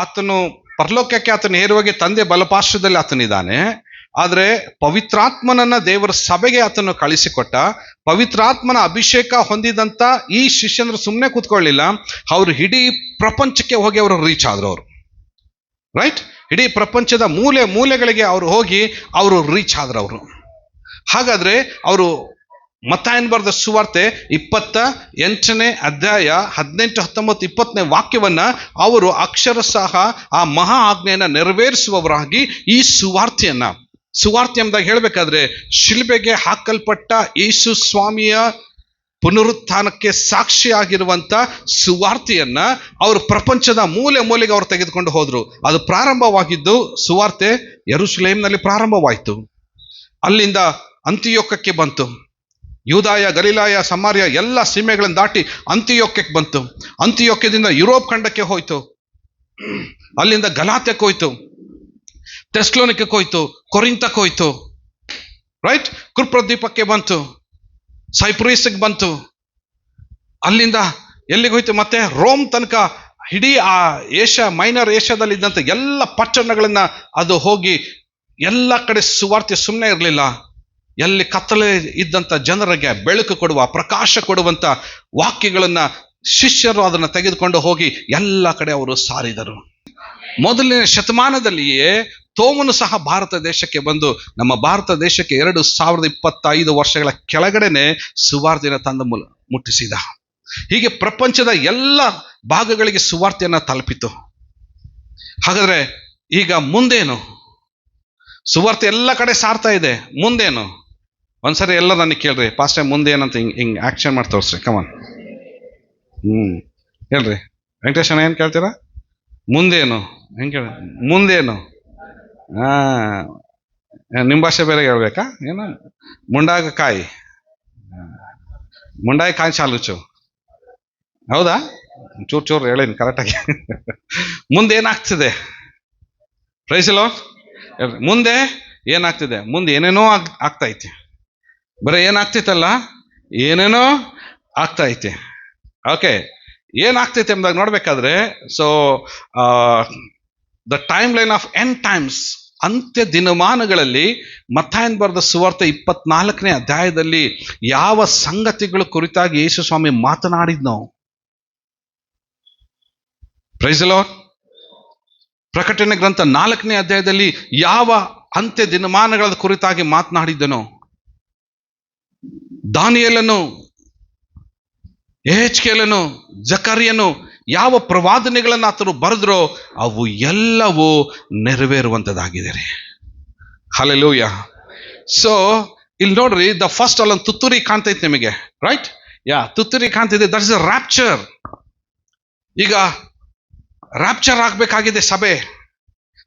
ಆತನು ಪರಲೋಕಕ್ಕೆ ಆತನು ಏರುವಾಗೆ ತಂದೆ ಬಲಪಾರ್ಶ್ವದಲ್ಲಿ ಆತನಿದ್ದಾನೆ. ಆದರೆ ಪವಿತ್ರಾತ್ಮನನ್ನ ದೇವರ ಸಭೆಗೆ ಆತನು ಕಳಿಸಿಕೊಟ್ಟ. ಪವಿತ್ರಾತ್ಮನ ಅಭಿಷೇಕ ಹೊಂದಿದಂತ ಈ ಶಿಷ್ಯಂದ್ರು ಸುಮ್ಮನೆ ಕೂತ್ಕೊಳ್ಳಿಲ್ಲ, ಅವರು ಇಡೀ ಪ್ರಪಂಚಕ್ಕೆ ಹೋಗಿ ಅವರು ರೀಚ್ ಆದ್ರು. ಅವರು ರೈಟ್, ಇಡೀ ಪ್ರಪಂಚದ ಮೂಲೆ ಮೂಲೆಗಳಿಗೆ ಅವರು ಹೋಗಿ ಅವರು ರೀಚ್ ಆದ್ರು ಅವರು. ಹಾಗಾದ್ರೆ ಅವರು ಮತ್ತಾಯನ ಬರೆದ ಸುವಾರ್ತೆ 28ನೇ ಅಧ್ಯಾಯ 18, 19, 20ನೇ ವಾಕ್ಯವನ್ನ ಅವರು ಅಕ್ಷರಶಃ ಆ ಮಹಾ ಆಜ್ಞೆಯನ್ನ ನೆರವೇರಿಸುವವರಾಗಿ ಈ ಸುವಾರ್ತೆ ಎಂಬುದಾಗಿ ಹೇಳ್ಬೇಕಾದ್ರೆ ಶಿಲ್ಬೆಗೆ ಹಾಕಲ್ಪಟ್ಟ ಯೇಸು ಸ್ವಾಮಿಯ ಪುನರುತ್ಥಾನಕ್ಕೆ ಸಾಕ್ಷಿಯಾಗಿರುವಂತ ಸುವಾರ್ತೆಯನ್ನ ಅವರು ಪ್ರಪಂಚದ ಮೂಲೆ ಮೂಲೆಗೆ ಅವರು ತೆಗೆದುಕೊಂಡು ಹೋದ್ರು. ಅದು ಪ್ರಾರಂಭವಾಗಿದ್ದು ಸುವಾರ್ತೆ ಯೆರೂಸಲೇಮಿನಲ್ಲಿ ಪ್ರಾರಂಭವಾಯಿತು. ಅಲ್ಲಿಂದ ಅಂತಿಯೋಕ್ಯಕ್ಕೆ ಬಂತು. ಯೂದಾಯ, ಗಲಿಲಾಯ, ಸಮಾರ್ಯ ಎಲ್ಲ ಸೀಮೆಗಳನ್ನು ದಾಟಿ ಅಂತಿಯೋಕ್ಯಕ್ಕೆ ಬಂತು. ಅಂತಿಯೋಕ್ಯದಿಂದ ಯುರೋಪ್ ಖಂಡಕ್ಕೆ ಹೋಯ್ತು. ಅಲ್ಲಿಂದ ಗಲಾತ್ಯಕ್ಕೆ ಹೋಯ್ತು, ಥೆಸ್ಲೋನಿಕಕ್ಕೆ ಹೋಯ್ತು, ಕೊರಿಂತಕ್ಕೆ ಹೋಯ್ತು. ರೈಟ್, ಕುಪ್ರದ್ವೀಪಕ್ಕೆ ಬಂತು, ಸೈಪ್ರಸ್ಗೆ ಬಂತು. ಅಲ್ಲಿಂದ ಎಲ್ಲಿಗೆ ಹೋಯ್ತು? ಮತ್ತೆ ರೋಮ್ ತನಕ ಇಡೀ ಆ ಮೈನರ್ ಏಷ್ಯಾದಲ್ಲಿ ಇದ್ದಂಥ ಎಲ್ಲ ಪಟ್ಟಣಗಳನ್ನ ಅದು ಹೋಗಿ ಎಲ್ಲ ಕಡೆ ಸುವಾರ್ತೆ ಸುಮ್ಮನೆ ಇರಲಿಲ್ಲ. ಎಲ್ಲಿ ಕತ್ತಲೆ ಇದ್ದಂಥ ಜನರಿಗೆ ಬೆಳಕು ಕೊಡುವ, ಪ್ರಕಾಶ ಕೊಡುವಂತ ವಾಕ್ಯಗಳನ್ನ ಶಿಷ್ಯರು ಅದನ್ನು ತೆಗೆದುಕೊಂಡು ಹೋಗಿ ಎಲ್ಲ ಕಡೆ ಅವರು ಸಾರಿದರು. ಮೊದಲನೇ ಶತಮಾನದಲ್ಲಿಯೇ ತೋಮನು ಸಹ ಭಾರತ ದೇಶಕ್ಕೆ ಬಂದು ನಮ್ಮ ಭಾರತ ದೇಶಕ್ಕೆ 2025 ವರ್ಷಗಳ ಕೆಳಗಡೆನೆ ಸುವಾರ್ತೆಯನ್ನು ತಂದು ಮುಟ್ಟಿಸಿದ. ಹೀಗೆ ಪ್ರಪಂಚದ ಎಲ್ಲ ಭಾಗಗಳಿಗೆ ಸುವಾರ್ತೆಯನ್ನ ತಲುಪಿತು. ಹಾಗಾದ್ರೆ ಈಗ ಮುಂದೇನು? ಸುವಾರ್ತೆ ಎಲ್ಲ ಕಡೆ ಸಾರ್ತಾ ಇದೆ, ಮುಂದೇನು? ಒಂದ್ಸರಿ ಎಲ್ಲ ನನಗೆ ಕೇಳ್ರಿ, ಪಾಸ್ಟ್ ಟೈಮ್ ಮುಂದೆ ಏನಂತ ಹಿಂಗ್ ಆಕ್ಷನ್ ಮಾಡಿ ತೋರಿಸ್ರಿ. ಕಮಾನ್, ಹೇಳ್ರಿ ವೆಂಕಟೇಶನ, ಏನ್ ಕೇಳ್ತೀರಾ? ಮುಂದೇನು? ಹೆಂಗೆ ಕೇಳ? ಮುಂದೇನು? ನಿಮ್ಮ ಭಾಷೆ ಬೇರೆ ಹೇಳ್ಬೇಕಾ? ಏನು? ಮುಂಡಾಗ ಕಾಯಿ ಚಾಲುಚು, ಹೌದಾ? ಚೂರು ಹೇಳೀನಿ ಕರೆಕ್ಟಾಗಿ. ಮುಂದೆ ಏನಾಗ್ತಿದೆ? Praise Lord. ಮುಂದೆ ಏನಾಗ್ತಿದೆ? ಮುಂದೆ ಏನೇನೋ ಆಗ್ತಾ ಐತಿ. ಬರೀ ಏನಾಗ್ತಿತ್ತಲ್ಲ, ಏನೇನೋ ಆಗ್ತಾ ಐತಿ. ಓಕೆ, ಏನಾಗ್ತೈತೆ ಎಂಬುದಾಗಿ ನೋಡ್ಬೇಕಾದ್ರೆ, so the time line of end times, ಅಂತ್ಯ ದಿನಮಾನಗಳಲ್ಲಿ ಮತ್ತಾಯನ ಬರೆದ ಸುವಾರ್ತೆ 24ನೇ ಅಧ್ಯಾಯದಲ್ಲಿ ಯಾವ ಸಂಗತಿಗಳ ಕುರಿತಾಗಿ ಯೇಸು ಸ್ವಾಮಿ ಮಾತನಾಡಿದ್ನೋ. Price lord. ಪ್ರಕಟಣೆ ಗ್ರಂಥ 4ನೇ ಅಧ್ಯಾಯದಲ್ಲಿ ಯಾವ ಅಂತ್ಯ ದಿನಮಾನಗಳ ಕುರಿತಾಗಿ ಮಾತನಾಡಿದ್ದನೋ, ದಾನಿಯೇಲನು, ಯೆಹೆಜ್ಕೇಲನು, ಜಕರ್ಯನು ಯಾವ ಪ್ರವಾದನೆಗಳನ್ನು ಆತನು ಬರೆದ್ರೋ ಅವು ಎಲ್ಲವೂ ನೆರವೇರುವಂಥದ್ದಾಗಿದೆ ರೀ. ಹಲ್ಲೆಲೂಯಾ. ಸೊ ಇಲ್ಲಿ ನೋಡ್ರಿ, ದ ಫಸ್ಟ್ ಅಲ್ಲೊಂದು ತುತ್ತೂರಿ ಕಾಣ್ತೈತೆ ನಿಮಗೆ, ರೈಟ್? ತುತ್ತೂರಿ ಕಾಣ್ತಿದೆ. That is a rapture. ಈಗ ರ್ಯಾಪ್ಚರ್ ಆಗ್ಬೇಕಾಗಿದೆ ಸಭೆ.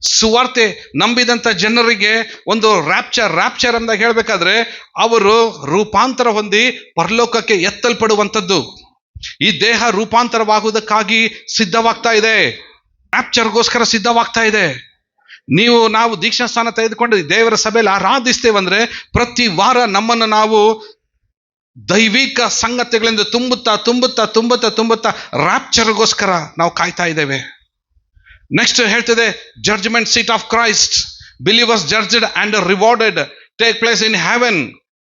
ಸುವಾರ್ತೆ ನಂಬಿದಂಥ ಜನರಿಗೆ ಒಂದು ರ್ಯಾಪ್ಚರ್ ಅಂದಾಗ ಹೇಳ್ಬೇಕಾದ್ರೆ ಅವರು ರೂಪಾಂತರ ಹೊಂದಿ ಪರಲೋಕಕ್ಕೆ ಎತ್ತಲ್ಪಡುವಂಥದ್ದು. ಈ ದೇಹ ರೂಪಾಂತರವಾಗುವುದಕ್ಕಾಗಿ ಸಿದ್ಧವಾಗ್ತಾ ಇದೆ, ರ್ಯಾಪ್ಚರ್ಗೋಸ್ಕರ ಸಿದ್ಧವಾಗ್ತಾ ಇದೆ. ನಾವು ದೀಕ್ಷಾ ಸ್ಥಾನ ತೆಗೆದುಕೊಂಡು ದೇವರ ಸಭೆಯಲ್ಲಿ ಆರಾಧಿಸ್ತೇವಂದ್ರೆ ಪ್ರತಿ ವಾರ ನಮ್ಮನ್ನು ನಾವು ದೈವಿಕ ಸಂಗತಿಗಳಿಂದ ತುಂಬುತ್ತಾ ರ್ಯಾಪ್ಚರ್ಗೋಸ್ಕರ ನಾವು ಕಾಯ್ತಾ ಇದ್ದೇವೆ. ನೆಕ್ಸ್ಟ್ ಹೇಳ್ತದೆ, judgment seat of Christ, believers judged and rewarded take place in heaven.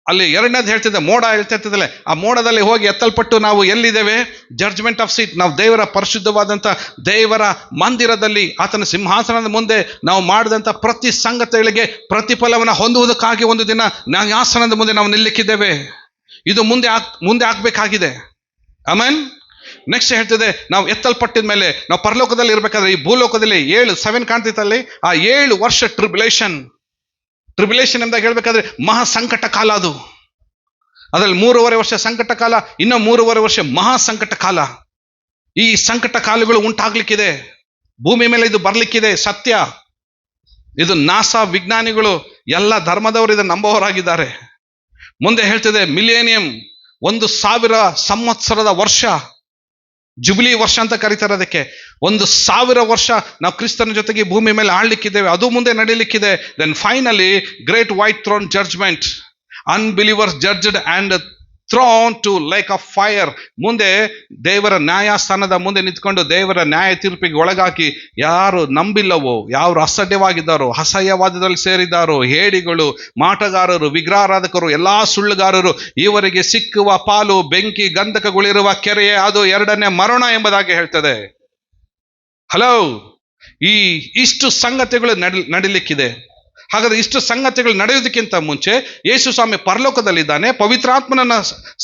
ಅಲ್ಲಿ ಎರಡನೇದು ಹೇಳ್ತಿದ್ದೆ, ಮೋಡ ಹೇಳ್ತಿರ್ತದಲ್ಲ, ಆ ಮೋಡದಲ್ಲಿ ಹೋಗಿ ಎತ್ತಲ್ಪಟ್ಟು ನಾವು ಎಲ್ಲಿದ್ದೇವೆ? Judgment of seat. ನಾವು ದೇವರ ಪರಿಶುದ್ಧವಾದಂಥ ದೇವರ ಮಂದಿರದಲ್ಲಿ ಆತನ ಸಿಂಹಾಸನದ ಮುಂದೆ ನಾವು ಮಾಡಿದಂಥ ಪ್ರತಿ ಸಂಗತಿಗಳಿಗೆ ಪ್ರತಿಫಲವನ್ನು ಹೊಂದುವುದಕ್ಕಾಗಿ ಒಂದು ದಿನ ನ್ಯಾಯಾಸನದ ಮುಂದೆ ನಾವು ನಿಲ್ಲಿಕ್ಕಿದ್ದೇವೆ. ಇದು ಮುಂದೆ ಆಗ್ಬೇಕಾಗಿದೆ. ಆಮೆನ್. ನೆಕ್ಸ್ಟ್ ಹೇಳ್ತಿದೆ, ನಾವು ಎತ್ತಲ್ಪಟ್ಟಿದ ಮೇಲೆ ನಾವು ಪರಲೋಕದಲ್ಲಿ ಇರಬೇಕಾದ್ರೆ ಈ ಭೂಲೋಕದಲ್ಲಿ 7 ಕಾಣ್ತಿತ್ತಲ್ಲಿ, ಆ 7 ವರ್ಷ ಟ್ರಿಬ್ಯುಲೇಷನ್ ಎಂದಾಗ ಹೇಳ್ಬೇಕಾದ್ರೆ ಮಹಾ ಸಂಕಟ ಕಾಲ. ಅದರಲ್ಲಿ 3.5 ವರ್ಷ ಸಂಕಟ ಕಾಲ, ಇನ್ನು 3.5 ವರ್ಷ ಮಹಾ ಸಂಕಟ ಕಾಲ. ಈ ಸಂಕಟ ಕಾಲಗಳು ಉಂಟಾಗ್ಲಿಕ್ಕಿದೆ, ಭೂಮಿ ಮೇಲೆ ಇದು ಬರ್ಲಿಕ್ಕಿದೆ. ಸತ್ಯ ಇದು. ನಾಸಾ ವಿಜ್ಞಾನಿಗಳು ಎಲ್ಲ ಧರ್ಮದವರು ಇದನ್ನು ನಂಬೋರಾಗಿದ್ದಾರೆ. ಮುಂದೆ ಹೇಳ್ತಿದೆ ಮಿಲೇನಿಯಂ, 1000 ಸಂವತ್ಸರದ ವರ್ಷ, ಜುಬಿಲಿ ವರ್ಷ ಅಂತ ಕರೀತಾರೆ ಅದಕ್ಕೆ. 1000 ವರ್ಷ ನಾವು ಕ್ರಿಸ್ತನ ಜೊತೆಗೆ ಭೂಮಿ ಮೇಲೆ ಆಳ್ಲಿಕ್ಕಿದ್ದೇವೆ, ಅದು ಮುಂದೆ ನಡೀಲಿಕ್ಕಿದೆ. Then finally great white throne judgement, unbelievers judged and thrown to lake of fire. ಮುಂದೆ ದೇವರ ನ್ಯಾಯಸ್ಥಾನದ ಮುಂದೆ ನಿಂತ್ಕೊಂಡು ದೇವರ ನ್ಯಾಯ ತೀರ್ಪಿಗೆ ಒಳಗಾಕಿ ಯಾರು ನಂಬಿಲ್ಲವೋ, ಯಾರು ಅಸಡ್ಯವಾಗಿದ್ದಾರೋ, ಅಸಹ್ಯವಾದದಲ್ಲಿ ಸೇರಿದ್ದಾರೋ, ಹೇಡಿಗಳು, ಮಾಟಗಾರರು, ವಿಗ್ರಹಾರಾಧಕರು, ಎಲ್ಲಾ ಸುಳ್ಳುಗಾರರು, ಇವರಿಗೆ ಸಿಕ್ಕುವ ಪಾಲು ಬೆಂಕಿ ಗಂಧಕಗಳಿರುವ ಕೆರೆಯೇ, ಅದು ಎರಡನೇ ಮರಣ ಎಂಬುದಾಗಿ ಹೇಳ್ತದೆ. ಹಲೋ, ಇಷ್ಟು ಸಂಗತಿಗಳು ನಡಿಲಿಕ್ಕಿದೆ. ಹಾಗಾದ್ರೆ ಇಷ್ಟು ಸಂಗತಿಗಳು ನಡೆಯೋದಕ್ಕಿಂತ ಮುಂಚೆ ಯೇಸು ಸ್ವಾಮಿ ಪರಲೋಕದಲ್ಲಿದ್ದಾನೆ, ಪವಿತ್ರಾತ್ಮನನ್ನ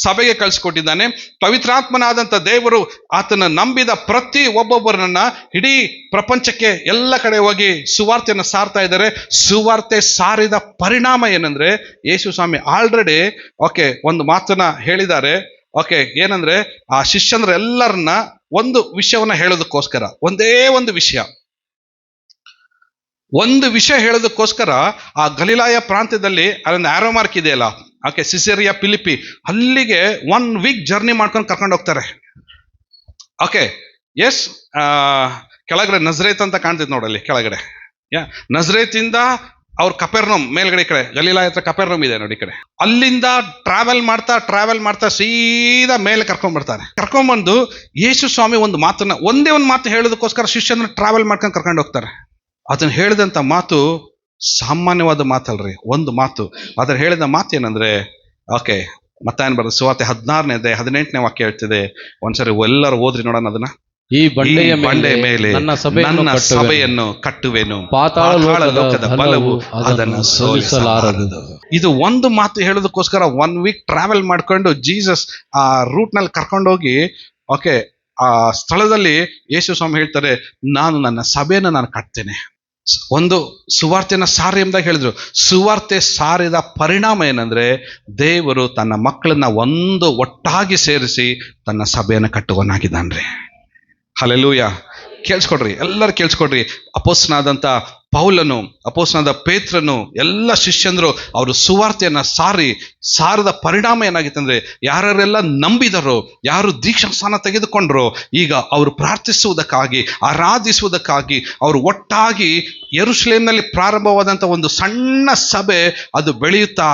ಸಭೆಗೆ ಕಳಿಸ್ಕೊಟ್ಟಿದ್ದಾನೆ. ಪವಿತ್ರಾತ್ಮನಾದಂಥ ದೇವರು ಆತನ ನಂಬಿದ ಪ್ರತಿ ಒಬ್ಬೊಬ್ಬರನ್ನ ಇಡೀ ಪ್ರಪಂಚಕ್ಕೆ ಎಲ್ಲ ಕಡೆ ಹೋಗಿ ಸುವಾರ್ತೆಯನ್ನು ಸಾರ್ತಾ ಇದ್ದಾರೆ. ಸುವಾರ್ತೆ ಸಾರಿದ ಪರಿಣಾಮ ಏನಂದ್ರೆ, ಯೇಸು ಸ್ವಾಮಿ ಆಲ್ರೆಡಿ ಒಂದು ಮಾತನ್ನ ಹೇಳಿದ್ದಾರೆ. ಏನಂದ್ರೆ, ಆ ಶಿಷ್ಯಂದ್ರೆಲ್ಲರನ್ನ ಒಂದು ವಿಷಯವನ್ನ ಹೇಳೋದಕ್ಕೋಸ್ಕರ, ಒಂದೇ ಒಂದು ವಿಷಯ ಹೇಳೋದಕ್ಕೋಸ್ಕರ ಆ ಗಲಿಲಾಯ ಪ್ರಾಂತ್ಯದಲ್ಲಿ ಅಲ್ಲೊಂದು ಆರೋ ಮಾರ್ಕ್ ಇದೆಯಲ್ಲ, ಸಿಸೇರಿಯಾ ಫಿಲಿಪ್ಪಿ, ಅಲ್ಲಿಗೆ 1 ವೀಕ್ ಜರ್ನಿ ಮಾಡ್ಕೊಂಡು ಕರ್ಕೊಂಡು ಹೋಗ್ತಾರೆ. ಕೆಳಗಡೆ ನಜರೇತ್ ಅಂತ ಕಾಣ್ತಿದ್ ನೋಡಲ್ಲಿ ಕೆಳಗಡೆ. ನಜರೇತಿಂದ ಅವ್ರ ಕಪೆರ್ನಮ್ ಮೇಲ್ಗಡೆ, ಈ ಕಡೆ ಗಲಿಲಾಯ ಹತ್ರ ಕಪೆರ್ನಮ್ ಇದೆ ನೋಡಿ, ಈ ಕಡೆ. ಅಲ್ಲಿಂದ ಟ್ರಾವೆಲ್ ಮಾಡ್ತಾ ಸೀದಾ ಮೇಲೆ ಕರ್ಕೊಂಡ್ಬಂದು ಯೇಸು ಸ್ವಾಮಿ ಒಂದೇ ಒಂದು ಮಾತು ಹೇಳೋದಕ್ಕೋಸ್ಕರ ಶಿಷ್ಯನ ಟ್ರಾವೆಲ್ ಮಾಡ್ಕೊಂಡು ಕರ್ಕೊಂಡು ಹೋಗ್ತಾರೆ. ಅದನ್ನ ಹೇಳಿದಂಥ ಮಾತು ಸಾಮಾನ್ಯವಾದ ಮಾತಲ್ರಿ, ಒಂದು ಮಾತು. ಅದನ್ನ ಹೇಳಿದ ಮಾತು ಏನಂದ್ರೆ, ಮತ್ತಾಯನ ಬರೆದ ಸುವಾರ್ತೆ 16ನೇ 18ನೇ ವಾಕ್ಯ ಹೇಳ್ತಿದೆ. ಒಂದ್ಸರಿ ಎಲ್ಲರೂ ಓದ್ರಿ ನೋಡೋಣ ಅದನ್ನ. ಈ ಬಂಡೆಯ ಮೇಲೆ ನನ್ನ ಸಭೆಯನ್ನು ಕಟ್ಟುವೆನು, ಪಾತಾಳ ಲೋಕದ ಬಲವು ಅದನ್ನು ಸೋಲಿಸಲಾರದು. ಇದು ಒಂದು ಮಾತು ಹೇಳೋದಕ್ಕೋಸ್ಕರ 1 ವೀಕ್ ಟ್ರಾವೆಲ್ ಮಾಡ್ಕೊಂಡು ಜೀಸಸ್ ಆ ರೂಟ್ ನಲ್ಲಿ ಕರ್ಕೊಂಡೋಗಿ ಆ ಸ್ಥಳದಲ್ಲಿ ಯೇಸು ಸ್ವಾಮಿ ಹೇಳ್ತಾರೆ, ನಾನು ನನ್ನ ಸಭೆಯನ್ನು ನಾನು ಕಟ್ತೇನೆ. ಒಂದು ಸುವಾರ್ತೆನ ಸಾರಿ ಎಂಬುದಾಗಿ ಹೇಳಿದ್ರು. ಸುವಾರ್ತೆ ಸಾರಿದ ಪರಿಣಾಮ ಏನಂದ್ರೆ, ದೇವರು ತನ್ನ ಮಕ್ಕಳನ್ನ ಒಟ್ಟಾಗಿ ಸೇರಿಸಿ ತನ್ನ ಸಭೆಯನ್ನು ಕಟ್ಟುವನಾಗಿದ್ದಾನ್ರಿ. ಹಲ್ಲೆಲೂಯಾ. ಕೇಳಿಸ್ಕೊಡ್ರಿ, ಎಲ್ಲರೂ ಕೇಳಿಸ್ಕೊಡ್ರಿ. ಅಪೊಸ್ತಲನಾದಂಥ ಪೌಲನು, ಅಪೊಸ್ತಲನಾದ ಪೇತ್ರನು, ಎಲ್ಲ ಶಿಷ್ಯಂದ್ರು ಅವರು ಸುವಾರ್ತೆಯನ್ನ ಸಾರದ ಪರಿಣಾಮ ಏನಾಗಿತ್ತಂದ್ರೆ, ಯಾರೆಲ್ಲ ನಂಬಿದರೋ, ಯಾರು ದೀಕ್ಷಾಸ್ಥಾನ ತೆಗೆದುಕೊಂಡ್ರೋ, ಈಗ ಅವರು ಪ್ರಾರ್ಥಿಸುವುದಕ್ಕಾಗಿ, ಆರಾಧಿಸುವುದಕ್ಕಾಗಿ ಅವರು ಒಟ್ಟಾಗಿ ಯೆರೂಸಲೇಮಿನಲ್ಲಿ ಪ್ರಾರಂಭವಾದಂಥ ಒಂದು ಸಣ್ಣ ಸಭೆ, ಅದು ಬೆಳೆಯುತ್ತಾ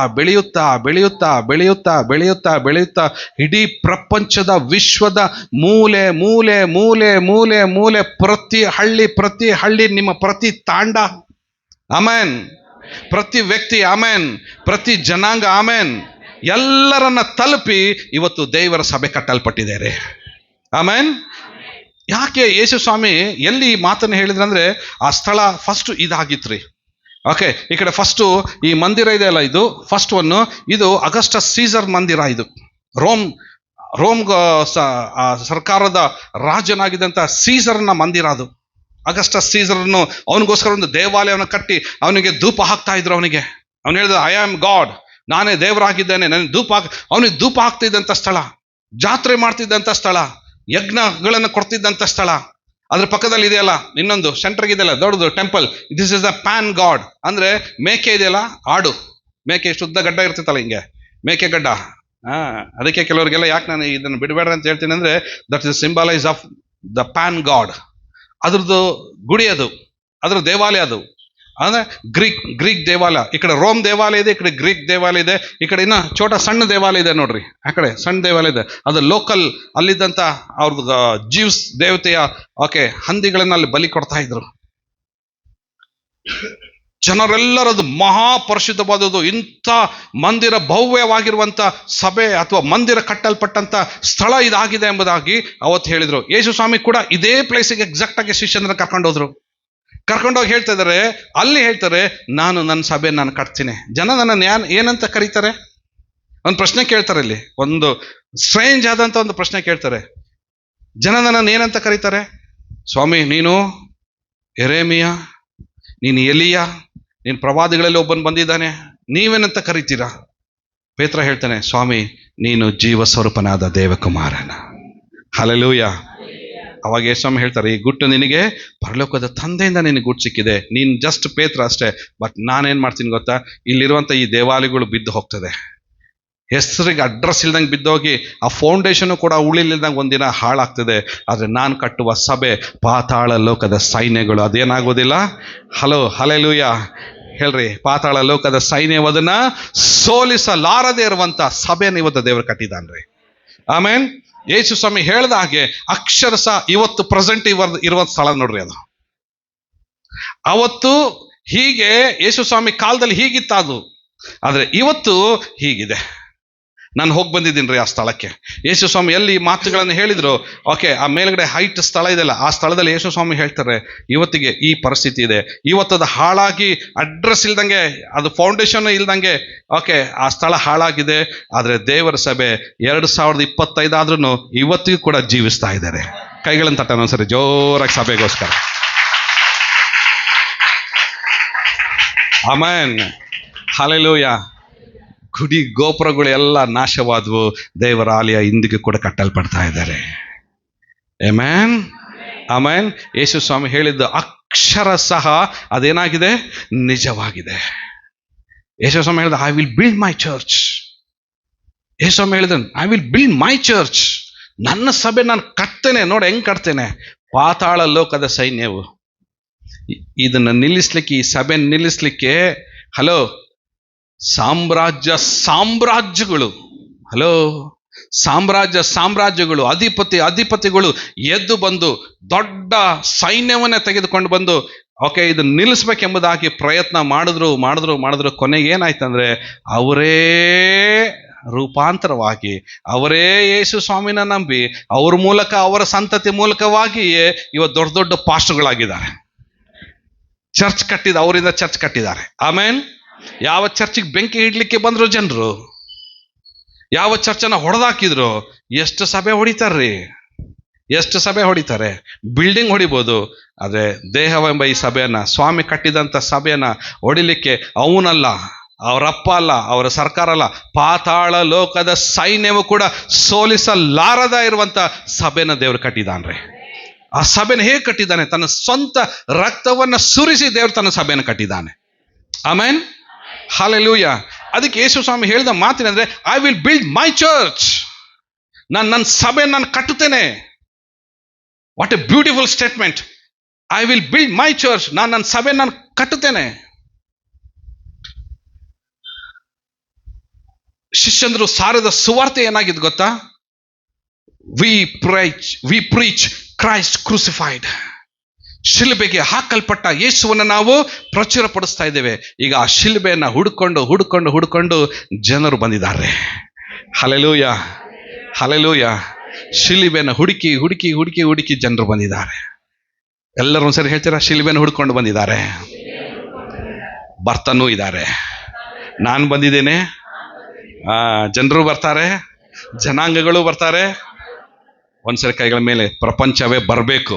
ಇಡೀ ಪ್ರಪಂಚದ ವಿಶ್ವದ ಮೂಲೆ ಮೂಲೆ ಮೂಲೆ ಮೂಲೆ ಮೂಲೆ ಪ್ರತಿ ಹಳ್ಳಿ, ನಿಮ್ಮ ಪ್ರತಿ ತಾಂಡ, ಆಮೆನ್, ಪ್ರತಿ ವ್ಯಕ್ತಿ, ಆಮೆನ್, ಪ್ರತಿ ಜನಾಂಗ, ಆಮೆನ್, ಎಲ್ಲರನ್ನ ತಲುಪಿ ಇವತ್ತು ದೇವರ ಸಭೆ ಕಟ್ಟಲ್ಪಟ್ಟಿದ್ದಾರೆ. ಆಮೆನ್. ಯಾಕೆ ಯೇಸು ಸ್ವಾಮಿ ಎಲ್ಲಿ ಈ ಮಾತನ್ನು ಹೇಳಿದ್ರಂದ್ರೆ, ಆ ಸ್ಥಳ ಫಸ್ಟ್ ಇದಾಗಿತ್ರಿ. ಈ ಕಡೆ ಫಸ್ಟ್ ಈ ಮಂದಿರ ಇದೆಯಲ್ಲ, ಇದು ಫಸ್ಟ್ ಒನ್ನು. ಇದು ಅಗಸ್ಟಸ್ ಸೀಸರ್ ಮಂದಿರ. ಇದು ರೋಮ್ ಸರ್ಕಾರದ ರಾಜನಾಗಿದ್ದಂಥ ಸೀಸರ್ನ ಮಂದಿರ. ಅದು ಅಗಸ್ಟಸ್ ಸೀಸರ್ನು ಅವನಿಗೋಸ್ಕರ ಒಂದು ದೇವಾಲಯವನ್ನು ಕಟ್ಟಿ ಅವನಿಗೆ ಧೂಪ ಹಾಕ್ತಾ ಇದ್ರು. ಅವನು ಹೇಳಿದ, ಐ ಆಮ್ ಗಾಡ್, ನಾನೇ ದೇವರಾಗಿದ್ದೇನೆ, ನನಗೆ ಅವನಿಗೆ ಧೂಪ ಹಾಕ್ತಿದ್ದಂಥ ಸ್ಥಳ, ಜಾತ್ರೆ ಮಾಡ್ತಿದ್ದಂಥ ಸ್ಥಳ, ಯಜ್ಞಗಳನ್ನು ಕೊಡ್ತಿದ್ದಂಥ ಸ್ಥಳ. ಅದ್ರ ಪಕ್ಕದಲ್ಲಿ ಇದೆಯಲ್ಲ ಇನ್ನೊಂದು ಸೆಂಟ್ರಿಗೆ ಇದೆಯಲ್ಲ ದೊಡ್ಡದು temple, this is the PAN god. ಅಂದ್ರೆ ಮೇಕೆ ಇದೆಯಲ್ಲ, ಆಡು ಮೇಕೆ, ಶುದ್ಧ ಗಡ್ಡ ಇರ್ತಿತ್ತಲ್ಲ ಹಿಂಗೆ, ಮೇಕೆ ಗಡ್ಡ. ಅದಕ್ಕೆ ಕೆಲವರಿಗೆಲ್ಲ ಯಾಕೆ ನಾನು ಇದನ್ನು ಬಿಡಬೇಡ ಅಂತ ಹೇಳ್ತೀನಿ ಅಂದ್ರೆ, that is symbolise of the PAN god. ಅದ್ರದ್ದು ಗುಡಿ ಅದು, ಅದ್ರ ದೇವಾಲಯ ಅದು. ಅಂದ್ರೆ ಗ್ರೀಕ್ ದೇವಾಲಯ. ಈ ಕಡೆ ರೋಮ್ ದೇವಾಲಯ ಇದೆ, ಈ ಕಡೆ ಗ್ರೀಕ್ ದೇವಾಲಯ ಇದೆ, ಈ ಕಡೆ ಇನ್ನ ಸಣ್ಣ ದೇವಾಲಯ ಇದೆ ನೋಡ್ರಿ, ಆ ಕಡೆ ಸಣ್ಣ ದೇವಾಲಯ ಇದೆ. ಅದು ಲೋಕಲ್, ಅಲ್ಲಿದ್ದಂತ ಅವ್ರದ್ದು ಜೀವ್ಸ್ ದೇವತೆಯ ಹಂದಿಗಳನ್ನ ಅಲ್ಲಿ ಬಲಿ ಕೊಡ್ತಾ ಇದ್ರು. ಜನರೆಲ್ಲರದು ಮಹಾಪರಿಶುದ್ಧವಾದದ್ದು. ಇಂಥ ಮಂದಿರ, ಭವ್ಯವಾಗಿರುವಂತ ಸಭೆ ಅಥವಾ ಮಂದಿರ ಕಟ್ಟಲ್ಪಟ್ಟಂತ ಸ್ಥಳ ಇದಾಗಿದೆ ಎಂಬುದಾಗಿ ಅವತ್ತು ಹೇಳಿದ್ರು. ಯೇಸು ಸ್ವಾಮಿ ಕೂಡ ಇದೇ ಪ್ಲೇಸಿಗೆ ಎಕ್ಸಾಕ್ಟ್ ಆಗಿ ಶಿಷ್ಯನ ಕರ್ಕೊಂಡೋಗಿ ಹೇಳ್ತಾ ಇದ್ದಾರೆ. ಅಲ್ಲಿ ಹೇಳ್ತಾರೆ, ನಾನು ನನ್ನ ಸಭೆ ನಾನು ಕಟ್ತೀನಿ. ಜನ ನನ್ನ ಏನಂತ ಕರೀತಾರೆ? ಒಂದು ಪ್ರಶ್ನೆ ಕೇಳ್ತಾರೆ. ಇಲ್ಲಿ ಒಂದು ಸ್ಟ್ರೇಂಜ್ ಆದಂತ ಒಂದು ಪ್ರಶ್ನೆ ಕೇಳ್ತಾರೆ. ಜನ ನನ್ನನ್ನು ಏನಂತ ಕರೀತಾರೆ? ಸ್ವಾಮಿ, ನೀನು ಯೆರೆಮೀಯ, ನೀನು ಎಲಿಯ, ನೀನು ಪ್ರವಾದಿಗಳಲ್ಲಿ ಒಬ್ಬನು ಬಂದಿದ್ದಾನೆ, ನೀವೇನಂತ ಕರಿತೀರಾ? ಪೇತ್ರ ಹೇಳ್ತಾನೆ, ಸ್ವಾಮಿ, ನೀನು ಜೀವ ಸ್ವರೂಪನಾದ ದೇವಕುಮಾರನ. ಹಲ್ಲೆಲೂಯಾ. ಅವಾಗ ಯೇಸು ಸ್ವಾಮಿ ಹೇಳ್ತಾರೆ, ಈ ಗುಟ್ಟು ನಿನಗೆ ಪರಲೋಕದ ತಂದೆಯಿಂದ ನಿನಗೆ ಗುಟ್ಟು ಸಿಕ್ಕಿದೆ. ನೀನು ಜಸ್ಟ್ ಪೇತ್ರ ಅಷ್ಟೇ. ಬಟ್ ನಾನೇನ್ ಮಾಡ್ತೀನಿ ಗೊತ್ತಾ? ಇಲ್ಲಿರುವಂತ ಈ ದೇವಾಲಯಗಳು ಬಿದ್ದು ಹೋಗ್ತದೆ, ಹೆಸರಿಗೆ ಅಡ್ರೆಸ್ ಇಲ್ದಂಗೆ ಬಿದ್ದೋಗಿ ಆ ಫೌಂಡೇಶನ್ ಕೂಡ ಉಳಿಲಿಲ್ದಂಗೆ ಒಂದಿನ ಹಾಳಾಗ್ತದೆ. ಆದ್ರೆ ನಾನು ಕಟ್ಟುವ ಸಭೆ ಪಾತಾಳ ಲೋಕದ ಸೈನ್ಯಗಳು ಅದೇನಾಗೋದಿಲ್ಲ. Hello, hallelujah. ಹೇಳ್ರಿ, ಪಾತಾಳ ಲೋಕದ ಸೈನ್ಯವದನ್ನ ಸೋಲಿಸಲಾರದೆ ಇರುವಂತ ಸಭೆಯನ್ನು ಇವತ್ತು ದೇವರು ಕಟ್ಟಿದ್ದಾನ್ರಿ. ಆಮೇನ್. ಯೇಸು ಸ್ವಾಮಿ ಹೇಳ್ದ ಹಾಗೆ ಅಕ್ಷರಶಃ ಇವತ್ತು ಪ್ರೆಸೆಂಟ್ ಇರುವ ಸ್ಥಳ ನೋಡ್ರಿ ಅದು. ಅವತ್ತು ಹೀಗೆ ಯೇಸು ಸ್ವಾಮಿ ಕಾಲದಲ್ಲಿ ಹೀಗಿತ್ತ ಅದು, ಆದ್ರೆ ಇವತ್ತು ಹೀಗಿದೆ. ನಾನು ಹೋಗಿ ಬಂದಿದ್ದೀನಿ ರೀ ಆ ಸ್ಥಳಕ್ಕೆ. ಯೇಸು ಸ್ವಾಮಿ ಎಲ್ಲಿ ಮಾತುಗಳನ್ನು ಹೇಳಿದ್ರು, ಓಕೆ, ಆ ಮೇಲ್ಗಡೆ ಹೈಟ್ ಸ್ಥಳ ಇದೆಯಲ್ಲ, ಆ ಸ್ಥಳದಲ್ಲಿ ಯೇಸು ಸ್ವಾಮಿ ಹೇಳ್ತಾರೆ ಇವತ್ತಿಗೆ ಈ ಪರಿಸ್ಥಿತಿ ಇದೆ. ಇವತ್ತದು ಹಾಳಾಗಿ ಅಡ್ರೆಸ್ ಇಲ್ದಂಗೆ, ಅದು ಫೌಂಡೇಶನ್ ಇಲ್ದಂಗೆ, ಓಕೆ, ಆ ಸ್ಥಳ ಹಾಳಾಗಿದೆ. ಆದ್ರೆ ದೇವರ ಸಭೆ 2025 ಆದ್ರೂ ಇವತ್ತಿಗೂ ಕೂಡ ಜೀವಿಸ್ತಾ ಇದ್ದಾರೆ. ಕೈಗಳನ್ನು ತಟ್ಟನ ಒಂದ್ಸರಿ ಜೋರಾಗಿ ಸಭೆಗೋಸ್ಕರ. Amen, hallelujah. ಗುಡಿ ಗೋಪುರಗಳು ಎಲ್ಲ ನಾಶವಾದವು, ದೇವರ ಆಲಯ ಇಂದಿಗೂ ಕೂಡ ಕಟ್ಟಲ್ಪಡ್ತಾ ಇದ್ದಾರೆ. Amen, amen. ಯೇಸು ಸ್ವಾಮಿ ಹೇಳಿದ್ದು ಅಕ್ಷರ ಸಹ ಅದೇನಾಗಿದೆ, ನಿಜವಾಗಿದೆ. ಯೇಸು ಸ್ವಾಮಿ ಹೇಳಿದ I will build my church. Yesu Swami ಹೇಳಿದ I will build my church. ನನ್ನ ಸಭೆ ನಾನು ಕಟ್ತೇನೆ. ನೋಡಿ ಹೆಂಗ್ ಕಟ್ತೇನೆ. ಪಾತಾಳ ಲೋಕದ ಸೈನ್ಯವು ಇದನ್ನ ನಿಲ್ಲಿಸ್ಲಿಕ್ಕೆ, ಈ ಸಭೆ ನಿಲ್ಲಿಸ್ಲಿಕ್ಕೆ, ಹಲೋ, ಸಾಮ್ರಾಜ್ಯಗಳು, ಹಲೋ, ಸಾಮ್ರಾಜ್ಯಗಳು, ಅಧಿಪತಿಗಳು ಎದ್ದು ಬಂದು ದೊಡ್ಡ ಸೈನ್ಯವನ್ನೇ ತೆಗೆದುಕೊಂಡು ಬಂದು, ಓಕೆ, ಇದು ನಿಲ್ಲಿಸ್ಬೇಕೆಂಬುದಾಗಿ ಪ್ರಯತ್ನ ಮಾಡಿದ್ರು. ಕೊನೆಗೆ ಏನಾಯ್ತಂದ್ರೆ ಅವರೇ ರೂಪಾಂತರವಾಗಿ, ಅವರೇ ಯೇಸು ಸ್ವಾಮಿನ ನಂಬಿ, ಅವ್ರ ಮೂಲಕ, ಅವರ ಸಂತತಿ ಮೂಲಕವಾಗಿಯೇ ಇವತ್ತು ದೊಡ್ಡ ದೊಡ್ಡ ಪಾಸ್ಟರ್ಗಳಾಗಿದ್ದಾರೆ. ಚರ್ಚ್ ಅವರಿಂದ ಚರ್ಚ್ ಕಟ್ಟಿದ್ದಾರೆ. ಆಮೇನ್. ಯಾವ ಚರ್ಚಿಗೆ ಬೆಂಕಿ ಇಡ್ಲಿಕ್ಕೆ ಬಂದ್ರು ಜನರು, ಯಾವ ಚರ್ಚನ್ನ ಹೊಡೆದಾಕಿದ್ರು, ಎಷ್ಟು ಸಭೆ ಹೊಡಿತಾರ್ರಿ, ಎಷ್ಟು ಸಭೆ ಹೊಡಿತಾರೆ. ಬಿಲ್ಡಿಂಗ್ ಹೊಡಿಬೋದು, ಆದ್ರೆ ದೇಹವೆಂಬ ಈ ಸಭೆಯನ್ನ, ಸ್ವಾಮಿ ಕಟ್ಟಿದಂತ ಸಭೆಯನ್ನ ಹೊಡಿಲಿಕ್ಕೆ ಅವನಲ್ಲ, ಅವರಪ್ಪ ಅಲ್ಲ, ಅವರ ಸರ್ಕಾರ ಅಲ್ಲ, ಪಾತಾಳ ಲೋಕದ ಸೈನ್ಯವು ಕೂಡ ಸೋಲಿಸಲಾರದ ಇರುವಂತ ಸಭೆನ ದೇವರು ಕಟ್ಟಿದಾನ್ರಿ. ಆ ಸಭೆನ ಹೇಗೆ ಕಟ್ಟಿದ್ದಾನೆ? ತನ್ನ ಸ್ವಂತ ರಕ್ತವನ್ನ ಸುರಿಸಿ ದೇವರು ತನ್ನ ಸಭೆಯನ್ನು ಕಟ್ಟಿದ್ದಾನೆ. Amen, hallelujah. ಅದಕ್ಕೆ ಯೇಸು ಸ್ವಾಮಿ ಹೇಳಿದ ಮಾತಿನಂದ್ರೆ I will build my church. ನನ್ನ ಸಭೆ ನಾನು ಕಟ್ಟುತ್ತೇನೆ. What a beautiful statement. I will build my church. ನನ್ನ ಸಭೆ ನಾನು ಕಟ್ಟುತ್ತೇನೆ. ಶಿಷ್ಯಂದ್ರು ಸಾರದ ಸುವಾರ್ತೆ ಏನಾಗಿದ್ದು ಗೊತ್ತಾ? We preach Christ crucified. ಶಿಲುಬೆಗೆ ಹಾಕಲ್ಪಟ್ಟ ಯೇಸುವನ್ನು ನಾವು ಪ್ರಚುರಪಡಿಸ್ತಾ ಇದ್ದೇವೆ. ಈಗ ಆ ಶಿಲುಬೆಯನ್ನ ಹುಡುಕೊಂಡು ಜನರು ಬಂದಿದ್ದಾರೆ. Hallelujah, hallelujah. ಶಿಲುಬೆಯನ್ನು ಹುಡುಕಿ ಜನರು ಬಂದಿದ್ದಾರೆ. ಎಲ್ಲರೂ ಒಂದ್ಸರಿ ಹೇಳ್ತೀರಾ? ಶಿಲುಬೆಯನ್ನು ಹುಡ್ಕೊಂಡು ಬಂದಿದ್ದಾರೆ, ಬರ್ತಾನೂ ಇದ್ದಾರೆ. ನಾನು ಬಂದಿದ್ದೇನೆ, ಜನರು ಬರ್ತಾರೆ, ಜನಾಂಗಗಳು ಬರ್ತಾರೆ. ಒಂದ್ಸರಿ ಕೈಗಳ ಮೇಲೆ ಪ್ರಪಂಚವೇ ಬರಬೇಕು.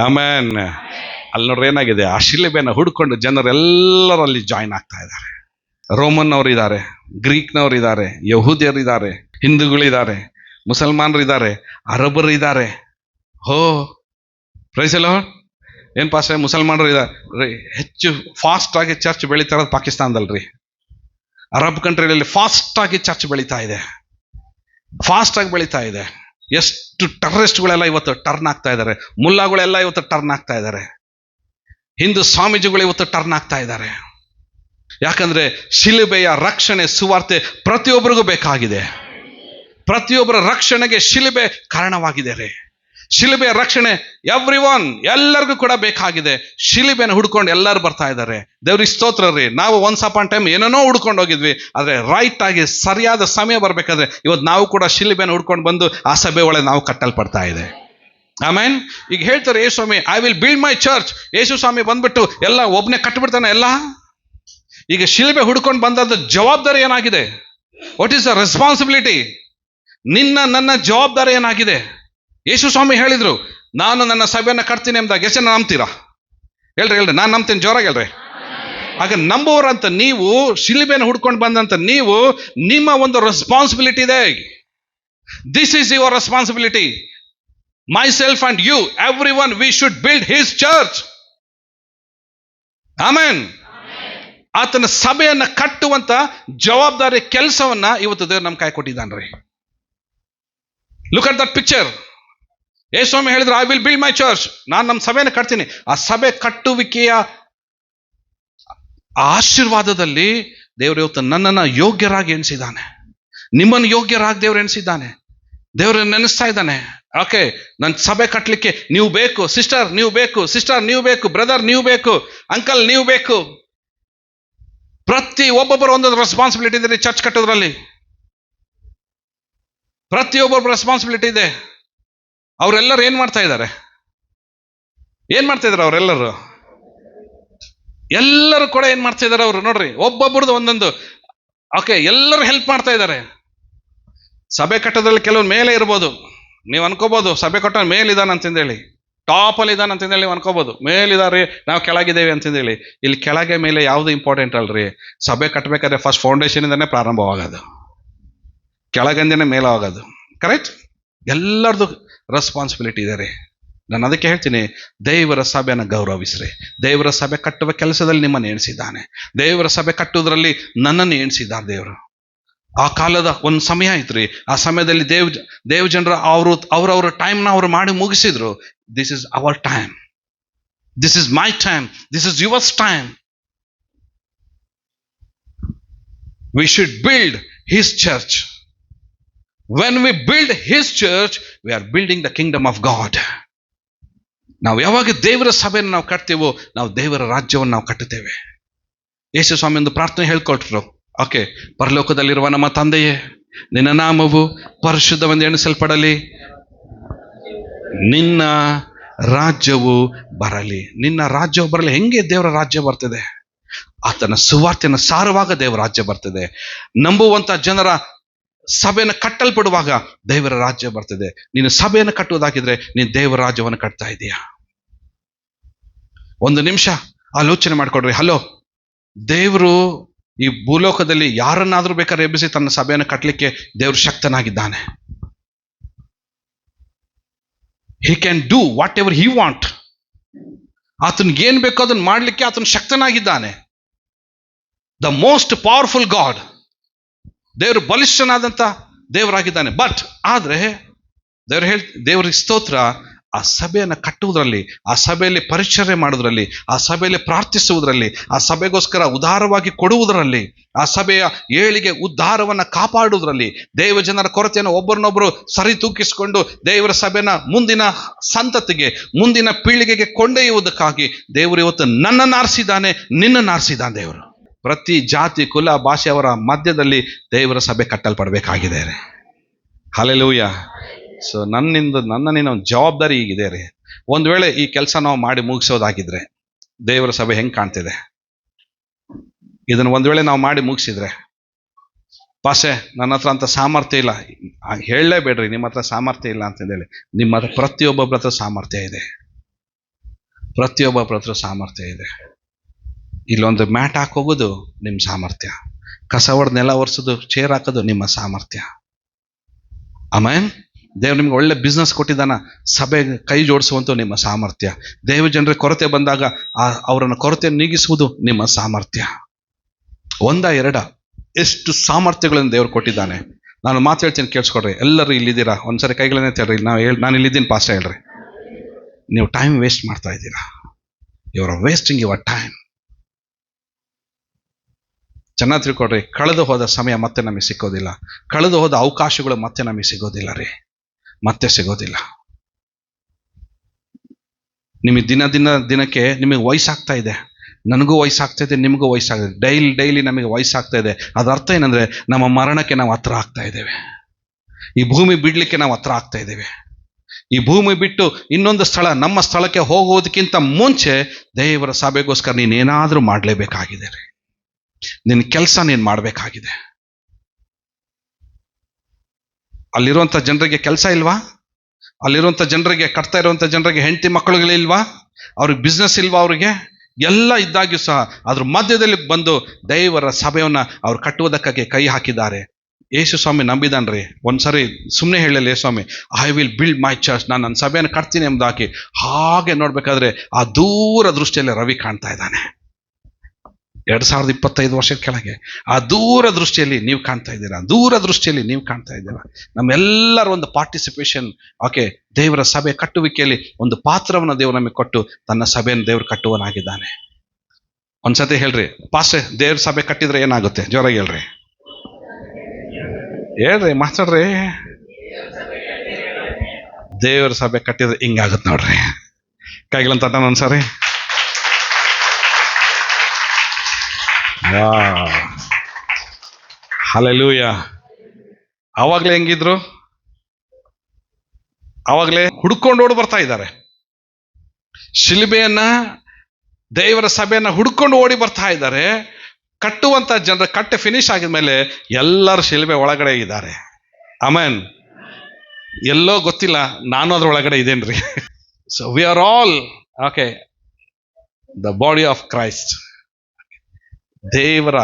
ಆಮೇನ್. ಅಲ್ಲಿ ನೋಡ್ರಿ ಏನಾಗಿದೆ, ಆ ಶಿಲುಬೆಯನ್ನು ಹುಡ್ಕೊಂಡು ಜನರೆಲ್ಲರಲ್ಲಿ ಜಾಯಿನ್ ಆಗ್ತಾ ಇದ್ದಾರೆ. ರೋಮನ್ನವರಿದ್ದಾರೆ, ಗ್ರೀಕ್ನವರಿದ್ದಾರೆ, ಯಹೂದ್ಯರಿದ್ದಾರೆ, ಹಿಂದೂಗಳಿದ್ದಾರೆ, ಮುಸಲ್ಮಾನರಿದ್ದಾರೆ, ಅರಬರಿದ್ದಾರೆ. ಹೋ ಪ್ರೈಸ್ ದಿ ಲಾರ್ಡ್. ಏನ್ ಪಾಸ್ಟರ್ ಮುಸಲ್ಮಾನರು ಇದ್ದಾರೆ? ಹೆಚ್ಚು ಫಾಸ್ಟ್ ಆಗಿ ಚರ್ಚ್ ಬೆಳೀತಾ ಇರೋದು ಪಾಕಿಸ್ತಾನದಲ್ರಿ. ಅರಬ್ ಕಂಟ್ರಿಗಳಲ್ಲಿ ಫಾಸ್ಟ್ ಆಗಿ ಚರ್ಚ್ ಬೆಳೀತಾ ಇದೆ, ಫಾಸ್ಟ್ ಆಗಿ ಬೆಳೀತಾ ಇದೆ. ಎಷ್ಟು ಟೆರರಿಸ್ಟ್ಗಳೆಲ್ಲ ಇವತ್ತು ಟರ್ನ್ ಆಗ್ತಾ ಇದ್ದಾರೆ, ಮುಲ್ಲಾಗಳೆಲ್ಲ ಇವತ್ತು ಟರ್ನ್ ಆಗ್ತಾ ಇದ್ದಾರೆ, ಹಿಂದೂ ಸ್ವಾಮೀಜಿಗಳು ಇವತ್ತು ಟರ್ನ್ ಆಗ್ತಾ ಇದ್ದಾರೆ. ಯಾಕಂದ್ರೆ ಶಿಲುಬೆಯ ರಕ್ಷಣೆ ಸುವಾರ್ತೆ ಪ್ರತಿಯೊಬ್ಬರಿಗೂ ಬೇಕಾಗಿದೆ. ಪ್ರತಿಯೊಬ್ಬರ ರಕ್ಷಣೆಗೆ ಶಿಲುಬೆ ಕಾರಣವಾಗಿದೆ ರೀ. ಶಿಲುಬೆಯ ರಕ್ಷಣೆ ಎಲ್ಲರಿಗೂ ಕೂಡ ಬೇಕಾಗಿದೆ. ಶಿಲುಬೆಯನ್ನು ಹುಡ್ಕೊಂಡು ಎಲ್ಲರೂ ಬರ್ತಾ ಇದ್ದಾರೆ. ದೇವ್ರಿಗೆ ಸ್ತೋತ್ರ ರೀ. ನಾವು ಒನ್ಸ್ ಅಪಾನ್ ಟೈಮ್ ಏನೇನೋ ಹುಡ್ಕೊಂಡು ಹೋಗಿದ್ವಿ, ಆದ್ರೆ ರೈಟ್ ಆಗಿ ಸರಿಯಾದ ಸಮಯ ಬರ್ಬೇಕಾದ್ರೆ ಇವತ್ತು ನಾವು ಕೂಡ ಶಿಲುಬೆಯನ್ನು ಹುಡ್ಕೊಂಡು ಬಂದು ಆ ಸಭೆ ಒಳಗೆ ನಾವು ಕಟ್ಟಲ್ಪಡ್ತಾ ಇದೆ. ಆಮೇನ್. ಈಗ ಹೇಳ್ತಾರೆ Yesu Swami I will build my church. Yesu Swami ಬಂದ್ಬಿಟ್ಟು ಎಲ್ಲ ಒಬ್ನೇ ಕಟ್ಟಿಬಿಡ್ತಾನೆ ಎಲ್ಲ. ಈಗ ಶಿಲುಬೆ ಹುಡ್ಕೊಂಡು ಬಂದದ್ದು ಜವಾಬ್ದಾರಿ ಏನಾಗಿದೆ? What is the responsibility? ನನ್ನ ಜವಾಬ್ದಾರಿ ಏನಾಗಿದೆ? ಯೇಸು ಸ್ವಾಮಿ ಹೇಳಿದ್ರು ನಾನು ನನ್ನ ಸಭೆಯನ್ನು ಕಟ್ತೀನಿ ಎಂದಾಗ ಎಷ್ಟು ಜನ ನಂಬ್ತೀರಾ? ಹೇಳ್ರಿ, ನಾನು ನಂಬ್ತೀನಿ, ಜೋರಾಗಿ ಹೇಳ್ರಿ. ಆಗ ನಂಬುವರಂತ ನೀವು, ಶಿಲುಬೆಯನ್ನು ಹುಡ್ಕೊಂಡು ಬಂದಂತ ನೀವು, ನಿಮ್ಮ ಒಂದು ರೆಸ್ಪಾನ್ಸಿಬಿಲಿಟಿ ಇದೆ. This is your responsibility. Myself and you, everyone, we should build his church. Amen. ಆತನ ಸಭೆಯನ್ನ ಕಟ್ಟುವಂತ ಜವಾಬ್ದಾರಿ ಕೆಲಸವನ್ನ ಇವತ್ತು ದೇವ್ರು ನಮ್ ಕೈ ಕೊಟ್ಟಿದ್ದಾನ್ರಿ. Look at that picture. Yesu Swami ಹೇಳಿದ್ರು I will build my church. ನಾನು ನಮ್ಮ ಸಭೆಯನ್ನು ಕಟ್ತೀನಿ. ಆ ಸಭೆ ಕಟ್ಟುವಿಕೆಯ ಆ ಆಶೀರ್ವಾದದಲ್ಲಿ ದೇವರು ಇವತ್ತು ನನ್ನನ್ನು ಯೋಗ್ಯರಾಗಿ ಎಣಿಸಿದ್ದಾನೆ, ನಿಮ್ಮನ್ನು ಯೋಗ್ಯರಾಗಿ ದೇವರು ಎಣಿಸಿದ್ದಾನೆ. ದೇವರು ನೆನೆಸ್ತಾ ಇದ್ದಾನೆ, ಓಕೆ ನನ್ನ ಸಭೆ ಕಟ್ಟಲಿಕ್ಕೆ ನೀವು ಬೇಕು, ಸಿಸ್ಟರ್ ನೀವು ಬೇಕು, ಸಿಸ್ಟರ್ ನೀವು ಬೇಕು, ಬ್ರದರ್ ನೀವು ಬೇಕು, ಅಂಕಲ್ ನೀವು ಬೇಕು. ಪ್ರತಿ ಒಬ್ಬೊಬ್ಬರು ಒಂದೊಂದು ರೆಸ್ಪಾನ್ಸಿಬಿಲಿಟಿ ಇದೆ ಚರ್ಚ್ ಕಟ್ಟೋದ್ರಲ್ಲಿ. ಪ್ರತಿಯೊಬ್ಬೊಬ್ಬರು ರೆಸ್ಪಾನ್ಸಿಬಿಲಿಟಿ ಇದೆ. ಅವರೆಲ್ಲರೂ ಏನ್ ಮಾಡ್ತಾ ಇದ್ದಾರೆ? ಅವರೆಲ್ಲರೂ ಕೂಡ ಏನ್ ಮಾಡ್ತಾ ಇದ್ದಾರೆ? ಅವರು ನೋಡ್ರಿ, ಒಬ್ಬೊಬ್ಬರದು ಒಂದೊಂದು. ಓಕೆ, ಎಲ್ಲರೂ ಹೆಲ್ಪ್ ಮಾಡ್ತಾ ಇದ್ದಾರೆ. ಸಭೆ ಕಟ್ಟೋದ್ರಲ್ಲಿ ಕೆಲವ್ರು ಮೇಲೆ ಇರ್ಬೋದು, ನೀವು ಅನ್ಕೋಬಹುದು ಸಭೆ ಕಟ್ಟೋ ಮೇಲಿದ್ದಾನೆ ಅಂತಂದೇಳಿ, ಟಾಪ್ ಅಲ್ಲಿ ಇದ್ದಾನೆ ಅಂತಂದೇಳಿ ನೀವು ಅನ್ಕೋಬಹುದು, ಮೇಲಿದಾರೆ ನಾವು ಕೆಳಗಿದ್ದೇವೆ ಅಂತಂದೇಳಿ. ಇಲ್ಲಿ ಕೆಳಗೆ ಮೇಲೆ ಯಾವ್ದು ಇಂಪಾರ್ಟೆಂಟ್ ಅಲ್ರಿ. ಸಭೆ ಕಟ್ಟಬೇಕಾದ್ರೆ ಫಸ್ಟ್ ಫೌಂಡೇಶನ್ ಇಂದಾನೆ ಪ್ರಾರಂಭವಾಗೋದು, ಕೆಳಗಂದೇನೆ ಮೇಲೆ ಆಗೋದು. ಕರೆಕ್ಟ್? ಎಲ್ಲರದು ರೆಸ್ಪಾನ್ಸಿಬಿಲಿಟಿ ಇದೆ ರೀ. ನಾನು ಅದಕ್ಕೆ ಹೇಳ್ತೀನಿ, ದೇವರ ಸಭೆಯನ್ನು ಗೌರವಿಸ್ರಿ. ದೇವರ ಸಭೆ ಕಟ್ಟುವ ಕೆಲಸದಲ್ಲಿ ನಿಮ್ಮನ್ನು ಎಣಿಸಿದ್ದಾನೆ. ದೇವರ ಸಭೆ ಕಟ್ಟುವುದರಲ್ಲಿ ನನ್ನನ್ನು ಎಣಿಸಿದ್ದಾರೆ ದೇವರು. ಆ ಕಾಲದ ಒಂದು ಸಮಯ ಐತ್ರಿ, ಆ ಸಮಯದಲ್ಲಿ ದೇವ್ ಜನರು ಅವ್ರವ್ರ ಟೈಮ್ನ ಅವ್ರು ಮಾಡಿ ಮುಗಿಸಿದ್ರು. This is our time, this is my time, this is yours time. We should build his church. When we build his church, we are building the kingdom of God. ನಾವು ಯಾವಾಗ ದೇವರ ಸಭೆಯನ್ನು ನಾವು ಕಟ್ತೇವೋ, ನಾವು ದೇವರ ರಾಜ್ಯವನ್ನು ನಾವು ಕಟ್ಟುತ್ತೇವೆ. ಯೇಸು ಸ್ವಾಮಿ ಒಂದು ಪ್ರಾರ್ಥನೆ ಹೇಳ್ಕೊಟ್ರು. ಓಕೆ, ಪರಲೋಕದಲ್ಲಿರುವ ನಮ್ಮ ತಂದೆಯೇ, ನಿನ್ನ ನಾಮವು ಪರಿಶುದ್ಧವೆಂದು ಎಣಿಸಲ್ಪಡಲಿ, ನಿನ್ನ ರಾಜ್ಯವು ಬರಲಿ. ನಿನ್ನ ರಾಜ್ಯವು ಬರಲಿ. ಹೆಂಗೆ ದೇವರ ರಾಜ್ಯ ಬರ್ತದೆ? ಆತನ ಸುವಾರ್ತೆಯನ್ನು ಸಾರುವಾಗ ದೇವರ ರಾಜ್ಯ ಬರ್ತದೆ. ನಂಬುವಂತ ಜನರ ಸಭೆಯನ್ನು ಕಟ್ಟಲ್ಪಡುವಾಗ ದೇವರ ರಾಜ್ಯ ಬರ್ತದೆ. ನೀನು ಸಭೆಯನ್ನು ಕಟ್ಟುವುದಾಗಿದ್ರೆ ನೀನು ದೇವರ ರಾಜ್ಯವನ್ನು ಕಟ್ತಾ ಇದೀಯಾ? ಒಂದು ನಿಮಿಷ ಆಲೋಚನೆ ಮಾಡ್ಕೊಡ್ರಿ. ಹಲೋ, ದೇವರು ಈ ಭೂಲೋಕದಲ್ಲಿ ಯಾರನ್ನಾದ್ರೂ ಬೇಕಾದ್ರೆ ಎಬ್ಬಿಸಿ ತನ್ನ ಸಭೆಯನ್ನು ಕಟ್ಟಲಿಕ್ಕೆ ದೇವರು ಶಕ್ತನಾಗಿದ್ದಾನೆ. He can do whatever he want. ಆತನಿಗೆ ಏನ್ ಬೇಕೋ ಅದನ್ನ ಮಾಡ್ಲಿಕ್ಕೆ ಆತನ ಶಕ್ತನಾಗಿದ್ದಾನೆ. The most powerful God. ದೇವರು ಬಲಿಷ್ಠನಾದಂತ ದೇವರಾಗಿದ್ದಾನೆ. ಬಟ್ ಆದ್ರೆ ದೇವರಿಗೆ ಸ್ತೋತ್ರ, ಆ ಸಭೆಯನ್ನು ಕಟ್ಟುವುದರಲ್ಲಿ, ಆ ಸಭೆಯಲ್ಲಿ ಪರಿಚರ್ಯೆ ಮಾಡುವುದರಲ್ಲಿ, ಆ ಸಭೆಯಲ್ಲಿ ಪ್ರಾರ್ಥಿಸುವುದರಲ್ಲಿ, ಆ ಸಭೆಗೋಸ್ಕರ ಉದಾರವಾಗಿ ಕೊಡುವುದರಲ್ಲಿ, ಆ ಸಭೆಯ ಏಳಿಗೆ ಉದ್ಧಾರವನ್ನ ಕಾಪಾಡುವುದರಲ್ಲಿ, ದೇವ ಜನರ ಕೊರತೆಯನ್ನು ಒಬ್ಬರನ್ನೊಬ್ಬರು ಸರಿ ತೂಕಿಸಿಕೊಂಡು ದೇವರ ಸಭೆನ ಮುಂದಿನ ಸಂತತಿಗೆ, ಮುಂದಿನ ಪೀಳಿಗೆಗೆ ಕೊಂಡೊಯ್ಯುವುದಕ್ಕಾಗಿ ದೇವರು ಇವತ್ತು ನನ್ನನ್ನು ಆರಿಸಿದ್ದಾನೆ, ನಿನ್ನನ್ನು ಆರಿಸಿದ್ದಾನೆ. ದೇವರು ಪ್ರತಿ ಜಾತಿ ಕುಲ ಭಾಷೆಯವರ ಮಧ್ಯದಲ್ಲಿ ದೇವರ ಸಭೆ ಕಟ್ಟಲ್ಪಡಬೇಕಾಗಿದೆ. ಹಲ್ಲೆಲೂಯಾ. ಸೊ ನನ್ನ ಜವಾಬ್ದಾರಿ ಈಗಿದೆ ರೀ. ಒಂದು ವೇಳೆ ಈ ಕೆಲಸ ನಾವು ಮಾಡಿ ಮುಗಿಸೋದಾಗಿದ್ರೆ ದೇವರ ಸಭೆ ಹೆಂಗ್ ಕಾಣ್ತಿದೆ? ಇದನ್ನು ಒಂದು ವೇಳೆ ನಾವು ಮಾಡಿ ಮುಗಿಸಿದ್ರೆ, ಪಾಸೆ ನನ್ನ ಹತ್ರ ಅಂತ ಸಾಮರ್ಥ್ಯ ಇಲ್ಲ, ಹೇಳಲೇಬೇಡ್ರಿ ನಿಮ್ಮ ಹತ್ರ ಸಾಮರ್ಥ್ಯ ಇಲ್ಲ ಅಂತಂದೇಳಿ. ನಿಮ್ಮ ಹತ್ರ ಪ್ರತಿಯೊಬ್ಬೊಬ್ಬರ ಹತ್ರ ಸಾಮರ್ಥ್ಯ ಇದೆ. ಪ್ರತಿಯೊಬ್ಬೊಬ್ಬರ ಹತ್ರ ಸಾಮರ್ಥ್ಯ ಇದೆ. ಇಲ್ಲೊಂದು ಮ್ಯಾಟ್ ಹಾಕೋಗೋದು ನಿಮ್ಮ ಸಾಮರ್ಥ್ಯ, ಕಸ ಹೊಡೆದು ನೆಲ ಒರೆಸೋದು, ಚೇರ್ ಹಾಕೋದು ನಿಮ್ಮ ಸಾಮರ್ಥ್ಯ. ಆಮೇನ್. ದೇವ್ರು ನಿಮ್ಗೆ ಒಳ್ಳೆ ಬಿಸ್ನೆಸ್ ಕೊಟ್ಟಿದ್ದಾನ, ಸಭೆ ಕೈ ಜೋಡಿಸುವಂತ ನಿಮ್ಮ ಸಾಮರ್ಥ್ಯ. ದೇವ ಜನರಿಗೆ ಕೊರತೆ ಬಂದಾಗ ಅವರನ್ನು ಕೊರತೆ ನೀಗಿಸುವುದು ನಿಮ್ಮ ಸಾಮರ್ಥ್ಯ. ಒಂದ ಎರಡ, ಎಷ್ಟು ಸಾಮರ್ಥ್ಯಗಳನ್ನು ದೇವ್ರು ಕೊಟ್ಟಿದ್ದಾನೆ. ನಾನು ಮಾತು ಹೇಳ್ತೀನಿ, ಕೇಳಿಸ್ಕೊಡ್ರಿ. ಎಲ್ಲರೂ ಇಲ್ಲಿದ್ದೀರಾ? ಒಂದ್ಸರಿ ಕೈಗಳನ್ನೇ ತೇಳ್ರಿ. ನಾನು ಇಲ್ಲಿದ್ದೀನಿ ಪಾಸ್ ಹೇಳ್ರಿ. ನೀವು ಟೈಮ್ ವೇಸ್ಟ್ ಮಾಡ್ತಾ ಇದ್ದೀರಾ. You are wasting your time. ಚೆನ್ನಾಗಿ ತಿಳ್ಕೊಡ್ರಿ. ಕಳೆದು ಹೋದ ಸಮಯ ಮತ್ತೆ ನಮಗೆ ಸಿಕ್ಕೋದಿಲ್ಲ. ಕಳೆದು ಹೋದ ಅವಕಾಶಗಳು ಮತ್ತೆ ನಮಗೆ ಸಿಗೋದಿಲ್ಲ ರೀ, ಮತ್ತೆ ಸಿಗೋದಿಲ್ಲ. ನಿಮಗೆ ದಿನಕ್ಕೆ ನಿಮಗೆ ವಯಸ್ಸಾಗ್ತಾ ಇದೆ, ನನಗೂ ವಯಸ್ಸಾಗ್ತಾ ಇದೆ, ನಿಮಗೂ ವಯಸ್ಸಾಗ್ತಾ ಇದೆ. ಡೈಲಿ ನಮಗೆ ವಯಸ್ಸಾಗ್ತಾ ಇದೆ. ಅದರ ಅರ್ಥ ಏನಂದ್ರೆ ನಮ್ಮ ಮರಣಕ್ಕೆ ನಾವು ಹತ್ರ ಆಗ್ತಾ ಇದ್ದೇವೆ. ಈ ಭೂಮಿ ಬಿಡ್ಲಿಕ್ಕೆ ನಾವು ಹತ್ರ ಆಗ್ತಾ ಇದ್ದೇವೆ. ಈ ಭೂಮಿ ಬಿಟ್ಟು ಇನ್ನೊಂದು ಸ್ಥಳ, ನಮ್ಮ ಸ್ಥಳಕ್ಕೆ ಹೋಗುವುದಕ್ಕಿಂತ ಮುಂಚೆ ದೇವರ ಸಭೆಗೋಸ್ಕರ ನೀನೇನಾದ್ರೂ ಮಾಡಲೇಬೇಕಾಗಿದೆ ರೀ. ನಿನ್ನ ಕೆಲಸ ನೀನು ಮಾಡಬೇಕಾಗಿದೆ. ಅಲ್ಲಿರುವಂಥ ಜನರಿಗೆ ಕೆಲಸ ಇಲ್ವಾ? ಅಲ್ಲಿರುವಂಥ ಜನರಿಗೆ, ಕಟ್ತಾ ಇರುವಂಥ ಜನರಿಗೆ ಹೆಂಡತಿ ಮಕ್ಕಳುಗಳಿಲ್ವಾ? ಅವ್ರಿಗೆ ಬಿಸ್ನೆಸ್ ಇಲ್ವಾ? ಅವ್ರಿಗೆ ಎಲ್ಲ ಇದ್ದಾಗ್ಯೂ ಸಹ ಅದ್ರ ಮಧ್ಯದಲ್ಲಿ ಬಂದು ದೇವರ ಸಭೆಯನ್ನ ಅವ್ರು ಕಟ್ಟುವುದಕ್ಕಾಗಿ ಕೈ ಹಾಕಿದ್ದಾರೆ. ಯೇಸು ಸ್ವಾಮಿ ನಂಬಿದಾನ್ರಿ. ಒಂದ್ಸರಿ ಸುಮ್ಮನೆ ಹೇಳಲಿಲ್ಲ Yesu Swami, I will build my church, ನಾನು ನನ್ನ ಸಭೆಯನ್ನು ಕಟ್ತೀನಿ ಎಂಬುದಾಗಿ. ಹಾಗೆ ನೋಡ್ಬೇಕಾದ್ರೆ ಆ ದೂರ ದೃಷ್ಟಿಯಲ್ಲಿ ರವಿ ಕಾಣ್ತಾ ಇದ್ದಾನೆ. 2025 ವರ್ಷದ ಕೆಳಗೆ ಆ ದೂರ ದೃಷ್ಟಿಯಲ್ಲಿ ನೀವು ಕಾಣ್ತಾ ಇದ್ದೀರಾ. ದೂರ ದೃಷ್ಟಿಯಲ್ಲಿ ನೀವು ಕಾಣ್ತಾ ಇದ್ದೀರಾ. ನಮ್ಮೆಲ್ಲರ ಒಂದು ಪಾರ್ಟಿಸಿಪೇಷನ್. ಓಕೆ, ದೇವರ ಸಭೆ ಕಟ್ಟುವಿಕೆಯಲ್ಲಿ ಒಂದು ಪಾತ್ರವನ್ನು ದೇವರು ನಮಗೆ ಕೊಟ್ಟು ತನ್ನ ಸಭೆಯನ್ನು ದೇವರು ಕಟ್ಟುವನಾಗಿದ್ದಾನೆ. ಒಂದ್ಸತಿ ಹೇಳ್ರಿ, ಪಾಸ್ಟರ್ ದೇವ್ರ ಸಭೆ ಕಟ್ಟಿದ್ರೆ ಏನಾಗುತ್ತೆ? ಜೋರಾಗಿ ಹೇಳ್ರಿ, ಹೇಳ್ರಿ, ಮಾತಾಡ್ರಿ. ದೇವ್ರ ಸಭೆ ಕಟ್ಟಿದ್ರೆ ಹಿಂಗಾಗುತ್ತೆ ನೋಡ್ರಿ. ಕೈಗಳಂತ ಒಂದ್ಸರಿ. ಹಲ್ಲೆಲೂಯ. ಅವಾಗ್ಲೇ ಹೆಂಗಿದ್ರು? ಅವಾಗ್ಲೇ ಹುಡ್ಕೊಂಡು ಓಡಿ ಬರ್ತಾ ಇದ್ದಾರೆ. ಶಿಲುಬೆಯನ್ನ, ದೇವರ ಸಭೆಯನ್ನ ಹುಡ್ಕೊಂಡು ಓಡಿ ಬರ್ತಾ ಇದ್ದಾರೆ. ಕಟ್ಟುವಂತ ಜನರ ಕಟ್ಟೆ ಫಿನಿಶ್ ಆಗಿದ್ಮೇಲೆ ಎಲ್ಲರೂ ಶಿಲುಬೆ ಒಳಗಡೆ ಇದ್ದಾರೆ. ಆಮೆನ್. ಎಲ್ಲೋ ಗೊತ್ತಿಲ್ಲ, ನಾನು ಅದ್ರ ಒಳಗಡೆ ಇದೇನ್ರಿ. So we are all okay the body of Christ. ದೇವರ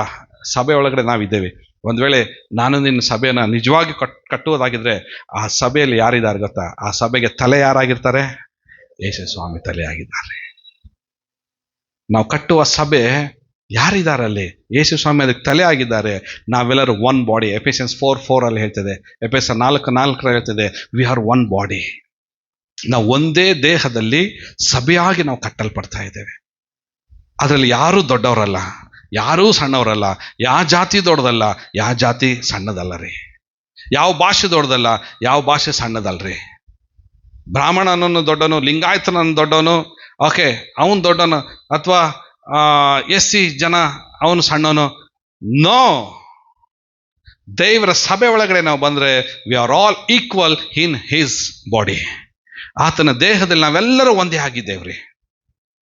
ಸಭೆ ಒಳಗಡೆ ನಾವಿದ್ದೇವೆ. ಒಂದ್ ವೇಳೆ ನಾನು ನಿನ್ನ ಸಭೆಯನ್ನ ನಿಜವಾಗಿ ಕಟ್ಟುವುದಾಗಿದ್ರೆ ಆ ಸಭೆಯಲ್ಲಿ ಯಾರಿದ್ದಾರೆ ಗೊತ್ತಾ? ಆ ಸಭೆಗೆ ತಲೆ ಯಾರಾಗಿರ್ತಾರೆ? ಯೇಸು ಸ್ವಾಮಿ ತಲೆ ಆಗಿದ್ದಾರೆ. ನಾವು ಕಟ್ಟುವ ಸಭೆ ಯಾರಿದ್ದಾರೆ ಅಲ್ಲಿ? ಯೇಸು ಸ್ವಾಮಿ ಅದಕ್ಕೆ ತಲೆ ಆಗಿದ್ದಾರೆ. ನಾವೆಲ್ಲರೂ ಒನ್ ಬಾಡಿ. ಎಫೆಸಿಯನ್ಸ್ 4:4 ಅಲ್ಲಿ ಹೇಳ್ತದೆ, ಎಫೆಸ 4:4 ಹೇಳ್ತದೆ, ವಿ ಆರ್ ಒನ್ ಬಾಡಿ. ನಾವು ಒಂದೇ ದೇಹದಲ್ಲಿ ಸಭೆಯಾಗಿ ನಾವು ಕಟ್ಟಲ್ಪಡ್ತಾ ಇದ್ದೇವೆ. ಅದರಲ್ಲಿ ಯಾರೂ ದೊಡ್ಡವರಲ್ಲ, ಯಾರೂ ಸಣ್ಣವರಲ್ಲ, ಯಾವ ಜಾತಿ ದೊಡ್ಡದಲ್ಲ, ಯಾವ ಜಾತಿ ಸಣ್ಣದಲ್ಲ ರೀ. ಯಾವ ಭಾಷೆ ದೊಡ್ಡದಲ್ಲ, ಯಾವ ಭಾಷೆ ಸಣ್ಣದಲ್ರಿ. ಬ್ರಾಹ್ಮಣನನ್ನು ದೊಡ್ಡನು, ಲಿಂಗಾಯತನನ್ನು ದೊಡ್ಡವನು, ಓಕೆ ಅವನು ದೊಡ್ಡನು, ಅಥವಾ SC ಜನ ಅವನು ಸಣ್ಣನು. ನೋ, ದೇವರ ಸಭೆ ಒಳಗಡೆ ನಾವು ಬಂದ್ರೆ V are all equal in his body. ಆತನ ದೇಹದಲ್ಲಿ ನಾವೆಲ್ಲರೂ ಒಂದೇ ಆಗಿದ್ದೇವ್ರಿ.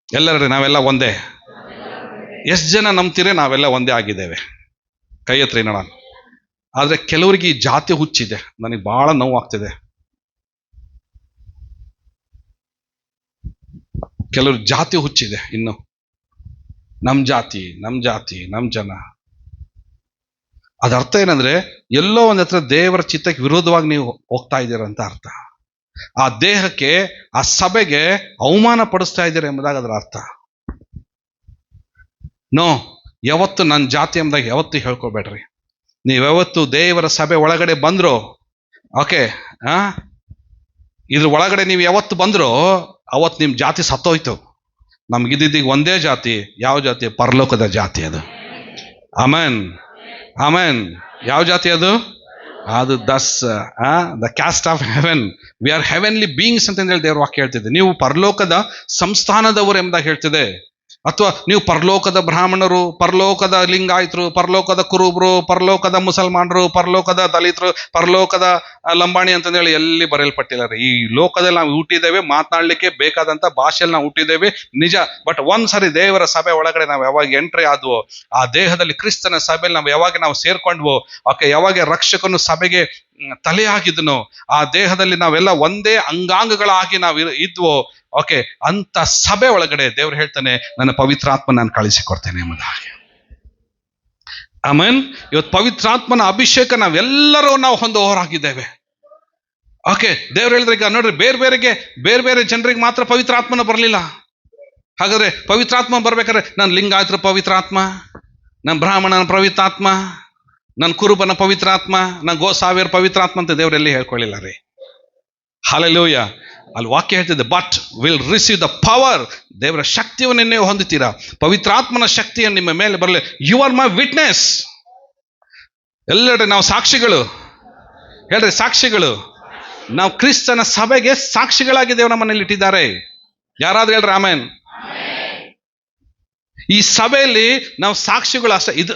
ಎಲ್ಲರೂ ನಾವೆಲ್ಲ ಒಂದೇ. ಎಷ್ಟು ಜನ ನಂಬ್ತೀರಿ ನಾವೆಲ್ಲ ಒಂದೇ ಆಗಿದ್ದೇವೆ? ಕೈ ಎತ್ರಿ ನೋಡೋಣ. ಆದ್ರೆ ಕೆಲವರಿಗೆ ಈ ಜಾತಿ ಹುಚ್ಚಿದೆ. ನನಗೆ ಬಹಳ ನೋವಾಗ್ತಿದೆ. ಕೆಲವ್ರಿಗೆ ಜಾತಿ ಹುಚ್ಚಿದೆ. ಇನ್ನು ನಮ್ ಜಾತಿ, ನಮ್ ಜನ. ಅದರ್ಥ ಏನಂದ್ರೆ ಎಲ್ಲೋ ಒಂದ್ ಹತ್ರ ದೇವರ ಚಿತ್ತಕ್ಕೆ ವಿರೋಧವಾಗಿ ನೀವು ಹೋಗ್ತಾ ಇದ್ದೀರಂತ ಅರ್ಥ. ಆ ದೇಹಕ್ಕೆ, ಆ ಸಭೆಗೆ ಅವಮಾನ ಪಡಿಸ್ತಾ ಇದ್ದೀರ ಎಂಬುದಾಗ ಅದರ ಅರ್ಥ. ನೋ, ಯಾವತ್ತು ನನ್ನ ಜಾತಿ ಎಂಬುದಾಗ ಯಾವತ್ತು ಹೇಳ್ಕೊಬೇಡ್ರಿ. ನೀವು ಯಾವತ್ತು ದೇವರ ಸಭೆ ಒಳಗಡೆ ಬಂದ್ರೋ, ಓಕೆ, ಇದ್ರ ಒಳಗಡೆ ನೀವು ಯಾವತ್ತು ಬಂದ್ರೋ ಅವತ್ತು ನಿಮ್ ಜಾತಿ ಸತ್ತೋಯ್ತು. ನಮ್ಗಿದ್ದೀಗ ಒಂದೇ ಜಾತಿ. ಯಾವ ಜಾತಿ? ಪರಲೋಕದ ಜಾತಿ ಅದು. Amen, amen. ಯಾವ ಜಾತಿ ಅದು? ಅದು the caste of Heaven. We are heavenly beings ಅಂತ ಹೇಳಿ ದೇವ್ರ ವಾಕ್ಯ ಹೇಳ್ತಿದೆ. ನೀವು ಪರಲೋಕದ ಸಂಸ್ಥಾನದವರು ಎಂಬುದಾಗಿ ಹೇಳ್ತಿದೆ. ಅಥವಾ ನೀವು ಪರಲೋಕದ ಬ್ರಾಹ್ಮಣರು, ಪರಲೋಕದ ಲಿಂಗಾಯತರು, ಪರಲೋಕದ ಕುರುಬರು, ಪರಲೋಕದ ಮುಸಲ್ಮಾನರು, ಪರಲೋಕದ ದಲಿತರು, ಪರಲೋಕದ ಲಂಬಾಣಿ ಅಂತಂದೇಳಿ ಎಲ್ಲಿ ಬರೆಯಲ್ಪಟ್ಟಿಲ್ಲ ರೀ. ಈ ಲೋಕದಲ್ಲಿ ನಾವು ಹುಟ್ಟಿದ್ದೇವೆ, ಮಾತನಾಡ್ಲಿಕ್ಕೆ ಬೇಕಾದಂತ ಭಾಷೆಯಲ್ಲಿ ನಾವು ಹುಟ್ಟಿದ್ದೇವೆ ನಿಜ. ಬಟ್ ಒಂದ್ಸರಿ ದೇವರ ಸಭೆ ಒಳಗಡೆ ನಾವು ಯಾವಾಗ ಎಂಟ್ರಿ ಆದ್ವೋ, ಆ ದೇಹದಲ್ಲಿ ಕ್ರಿಸ್ತನ ಸಭೆಯಲ್ಲಿ ನಾವು ಯಾವಾಗ ನಾವು ಸೇರ್ಕೊಂಡ್ವೋ, ಓಕೆ, ಯಾವಾಗ ರಕ್ಷಕನು ಸಭೆಗೆ ತಲೆಯಾಗಿದ್ನೋ, ಆ ದೇಹದಲ್ಲಿ ನಾವೆಲ್ಲ ಒಂದೇ ಅಂಗಾಂಗಗಳಾಗಿ ನಾವು ಇದ್ವೋ, ಓಕೆ, ಅಂತ ಸಭೆ ಒಳಗಡೆ ದೇವ್ರು ಹೇಳ್ತಾನೆ, ನನ್ನ ಪವಿತ್ರಾತ್ಮ ನಾನು ಕಳಿಸಿಕೊಡ್ತೇನೆ ಎಂಬುದಾಗಿ. ಆಮೆನ್. ಇವತ್ತು ಪವಿತ್ರಾತ್ಮನ ಅಭಿಷೇಕ ನಾವೆಲ್ಲರೂ ನಾವು ಹೊಂದುವವರಾಗಿದ್ದೇವೆ. ಓಕೆ, ದೇವ್ರು ಹೇಳಿದ್ರೆ ಈಗ ನೋಡ್ರಿ, ಬೇರೆ ಬೇರೆ ಜನರಿಗೆ ಮಾತ್ರ ಪವಿತ್ರಾತ್ಮನ ಬರಲಿಲ್ಲ. ಹಾಗಾದ್ರೆ ಪವಿತ್ರಾತ್ಮ ಬರ್ಬೇಕಾದ್ರೆ ನನ್ನ ಲಿಂಗಾಯತರ ಪವಿತ್ರಾತ್ಮ, ನನ್ನ ಬ್ರಾಹ್ಮಣನ ಪವಿತ್ರಾತ್ಮ, ನನ್ನ ಕುರುಬನ ಪವಿತ್ರಾತ್ಮ, ನನ್ನ ಗೋಸಾವಿಯರ ಪವಿತ್ರಾತ್ಮ ಅಂತ ದೇವರೆಲ್ಲಿ ಹೇಳ್ಕೊಳ್ಳಿಲ್ಲ ರೀ. ಹಲ್ಲೆಲೂಯಾ. ಅಲ್ಲಿ ವಾಕ್ಯ ಹೇಳ್ತಿದೆ, but will receive the power. ದೇವರ ಶಕ್ತಿಯನ್ನು ನೀವು ಹೊಂದುತ್ತೀರಾ. ಪವಿತ್ರಾತ್ಮನ ಶಕ್ತಿಯನ್ನು ನಿಮ್ಮ ಮೇಲೆ ಬರಲಿ. You are my witness. ಎಲ್ಲರೂ ನಾವು ಸಾಕ್ಷಿಗಳು. ಹೇಳ್ರಿ, ಸಾಕ್ಷಿಗಳು. ನಾವು ಕ್ರಿಸ್ತನ ಸಭೆಗೆ ಸಾಕ್ಷಿಗಳಾಗಿ ದೇವರ ಮನೆಯಲ್ಲಿ ಇಟ್ಟಿದ್ದಾರೆ. ಯಾರಾದ್ರೂ ಹೇಳ್ರಿ ಆಮೆನ್. ಈ ಸಭೆಯಲ್ಲಿ ನಾವು ಸಾಕ್ಷಿಗಳು ಅಷ್ಟೇ. ಇದು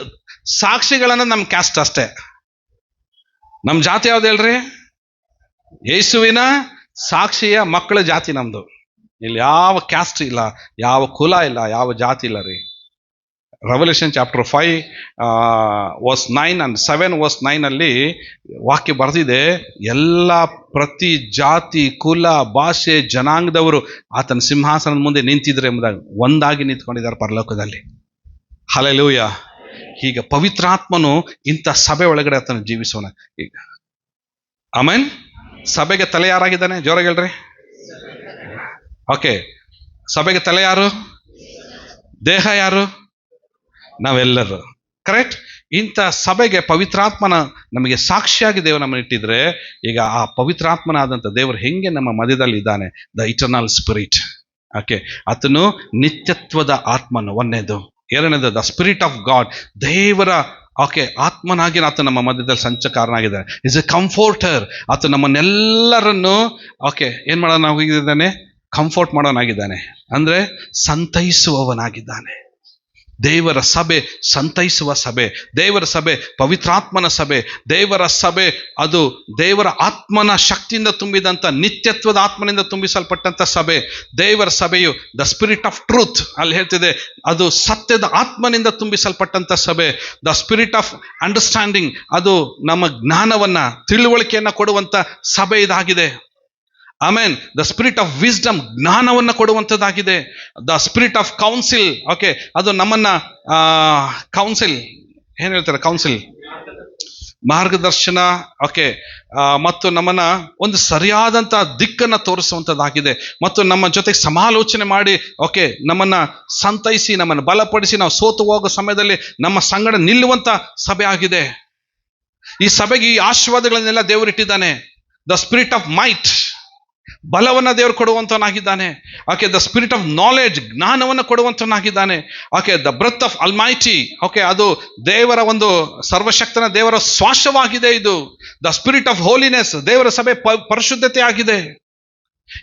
ಸಾಕ್ಷಿಗಳನ್ನ ನಮ್ ಕ್ಯಾಸ್ಟ್ ಅಷ್ಟೇ. ನಮ್ ಜಾತಿ ಯಾವ್ದು ಹೇಳ್ರಿ? ಯೇಸುವಿನ ಸಾಕ್ಷಿಯ ಮಕ್ಕಳ ಜಾತಿ ನಮ್ದು. ಇಲ್ಲಿ ಯಾವ ಕ್ಯಾಸ್ಟ್ ಇಲ್ಲ, ಯಾವ ಕುಲ ಇಲ್ಲ, ಯಾವ ಜಾತಿ ಇಲ್ಲ ರೀ. ರೆವಲ್ಯೂಷನ್ ಚಾಪ್ಟರ್ 5:9 and 7:9 ಅಲ್ಲಿ ವಾಕ್ಯ ಬರೆದಿದೆ, ಎಲ್ಲ ಪ್ರತಿ ಜಾತಿ, ಕುಲ, ಭಾಷೆ, ಜನಾಂಗದವರು ಆತನ ಸಿಂಹಾಸನದ ಮುಂದೆ ನಿಂತಿದ್ರೆ ಎಂಬುದಾಗಿ ಒಂದಾಗಿ ನಿಂತ್ಕೊಂಡಿದ್ದಾರೆ ಪರಲೋಕದಲ್ಲಿ. ಹಲ್ಲೆಲೂಯಾ. ಈಗ ಪವಿತ್ರಾತ್ಮನು ಇಂಥ ಸಭೆ ಒಳಗಡೆ ಆತನ ಜೀವಿಸೋಣ. ಈಗ ಆಮೆನ್. ಸಭೆಗೆ ತಲೆ ಯಾರಾಗಿದ್ದಾನೆ? ಜೋರಾಗಿ ಹೇಳ್ರಿ. ಓಕೆ, ಸಭೆಗೆ ತಲೆ ಯಾರು? ದೇಹ ಯಾರು? ನಾವೆಲ್ಲರೂ. ಕರೆಕ್ಟ್. ಇಂಥ ಸಭೆಗೆ ಪವಿತ್ರಾತ್ಮನ ನಮಗೆ ಸಾಕ್ಷಿಯಾಗಿ ದೇವರು ನಮ್ಮನ್ನು ಇಟ್ಟಿದ್ರೆ, ಈಗ ಆ ಪವಿತ್ರಾತ್ಮನಾದಂಥ ದೇವರು ಹೆಂಗೆ ನಮ್ಮ ಮಧ್ಯದಲ್ಲಿ ಇದ್ದಾನೆ? The eternal spirit. ಓಕೆ, ಆತನು ನಿತ್ಯತ್ವದ ಆತ್ಮನು. ಒಂದನೇದು ಎರಡನೇದು ದ ಸ್ಪಿರಿಟ್ ಆಫ್ ಗಾಡ್, ದೇವರ ಆತ್ಮನಾಗಿ ಆತ ನಮ್ಮ ಮಧ್ಯದಲ್ಲಿ ಸಂಚಕಾರನಾಗಿದ್ದಾನೆ. Is A ಕಂಫೋರ್ಟರ್. ಆತ ನಮ್ಮನ್ನೆಲ್ಲರನ್ನು ಏನ್ ಮಾಡೋನಾಗಿದ್ದಾನೆ? ಕಂಫರ್ಟ್ ಮಾಡೋನಾಗಿದ್ದಾನೆ, ಅಂದ್ರೆ ಸಂತೈಸುವವನಾಗಿದ್ದಾನೆ. ದೇವರ ಸಭೆ ಸಂತೈಸುವ ಸಭೆ. ದೇವರ ಸಭೆ ಪವಿತ್ರಾತ್ಮನ ಸಭೆ. ದೇವರ ಸಭೆ ಅದು ದೇವರ ಆತ್ಮನ ಶಕ್ತಿಯಿಂದ ತುಂಬಿದಂಥ, ನಿತ್ಯತ್ವದ ಆತ್ಮನಿಂದ ತುಂಬಿಸಲ್ಪಟ್ಟಂಥ ಸಭೆ. ದೇವರ ಸಭೆಯು ದ ಸ್ಪಿರಿಟ್ ಆಫ್ ಟ್ರೂತ್, ಅಲ್ಲಿ ಹೇಳ್ತಿದೆ ಅದು ಸತ್ಯದ ಆತ್ಮನಿಂದ ತುಂಬಿಸಲ್ಪಟ್ಟಂಥ ಸಭೆ. ದ ಸ್ಪಿರಿಟ್ ಆಫ್ ಅಂಡರ್ಸ್ಟ್ಯಾಂಡಿಂಗ್, ಅದು ನಮ್ಮ ಜ್ಞಾನವನ್ನ, ತಿಳುವಳಿಕೆಯನ್ನ ಕೊಡುವಂಥ ಸಭೆ ಇದಾಗಿದೆ. ಆಮೇನ್. ದ ಸ್ಪಿರಿಟ್ ಆಫ್ ವಿಸ್ಡಮ್, ಜ್ಞಾನವನ್ನು ಕೊಡುವಂಥದ್ದಾಗಿದೆ. ದ ಸ್ಪಿರಿಟ್ ಆಫ್ ಕೌನ್ಸಿಲ್, ಅದು ನಮ್ಮನ್ನ ಕೌನ್ಸಿಲ್ ಏನ್ ಹೇಳ್ತಾರೆ? ಕೌನ್ಸಿಲ್, ಮಾರ್ಗದರ್ಶನ, ಮತ್ತು ನಮ್ಮನ್ನ ಒಂದು ಸರಿಯಾದಂಥ ದಿಕ್ಕನ್ನು ತೋರಿಸುವಂಥದ್ದಾಗಿದೆ. ಮತ್ತು ನಮ್ಮ ಜೊತೆಗೆ ಸಮಾಲೋಚನೆ ಮಾಡಿ ನಮ್ಮನ್ನ ಸಂತೈಸಿ, ನಮ್ಮನ್ನು ಬಲಪಡಿಸಿ, ನಾವು ಸೋತು ಹೋಗೋ ಸಮಯದಲ್ಲಿ ನಮ್ಮ ಸಂಗಡ ನಿಲ್ಲುವಂಥ ಸಭೆ ಆಗಿದೆ. ಈ ಸಭೆಗೆ ಈ ಆಶೀರ್ವಾದಗಳನ್ನೆಲ್ಲ ದೇವರಿಟ್ಟಿದ್ದಾನೆ. ದ ಸ್ಪಿರಿಟ್ ಆಫ್ ಮೈಟ್, ಬಲವನ್ನ ದೇವರು ಕೊಡುವಂತನಾಗಿದ್ದಾನೆ. ದ ಸ್ಪಿರಿಟ್ ಆಫ್ ನಾಲೆಡ್ಜ್, ಜ್ಞಾನವನ್ನು ಕೊಡುವಂತನಾಗಿದ್ದಾನೆ. ದ ಬ್ರೆತ್ ಆಫ್ ಅಲ್ಮೈಟಿ, ಅದು ದೇವರ ಒಂದು ಸರ್ವಶಕ್ತನ ದೇವರ ಶ್ವಾಸವಾಗಿದೆ. ಇದು ದ ಸ್ಪಿರಿಟ್ ಆಫ್ ಹೋಲಿನೆಸ್, ದೇವರ ಸಭೆ ಪರಿಶುದ್ಧತೆ ಆಗಿದೆ.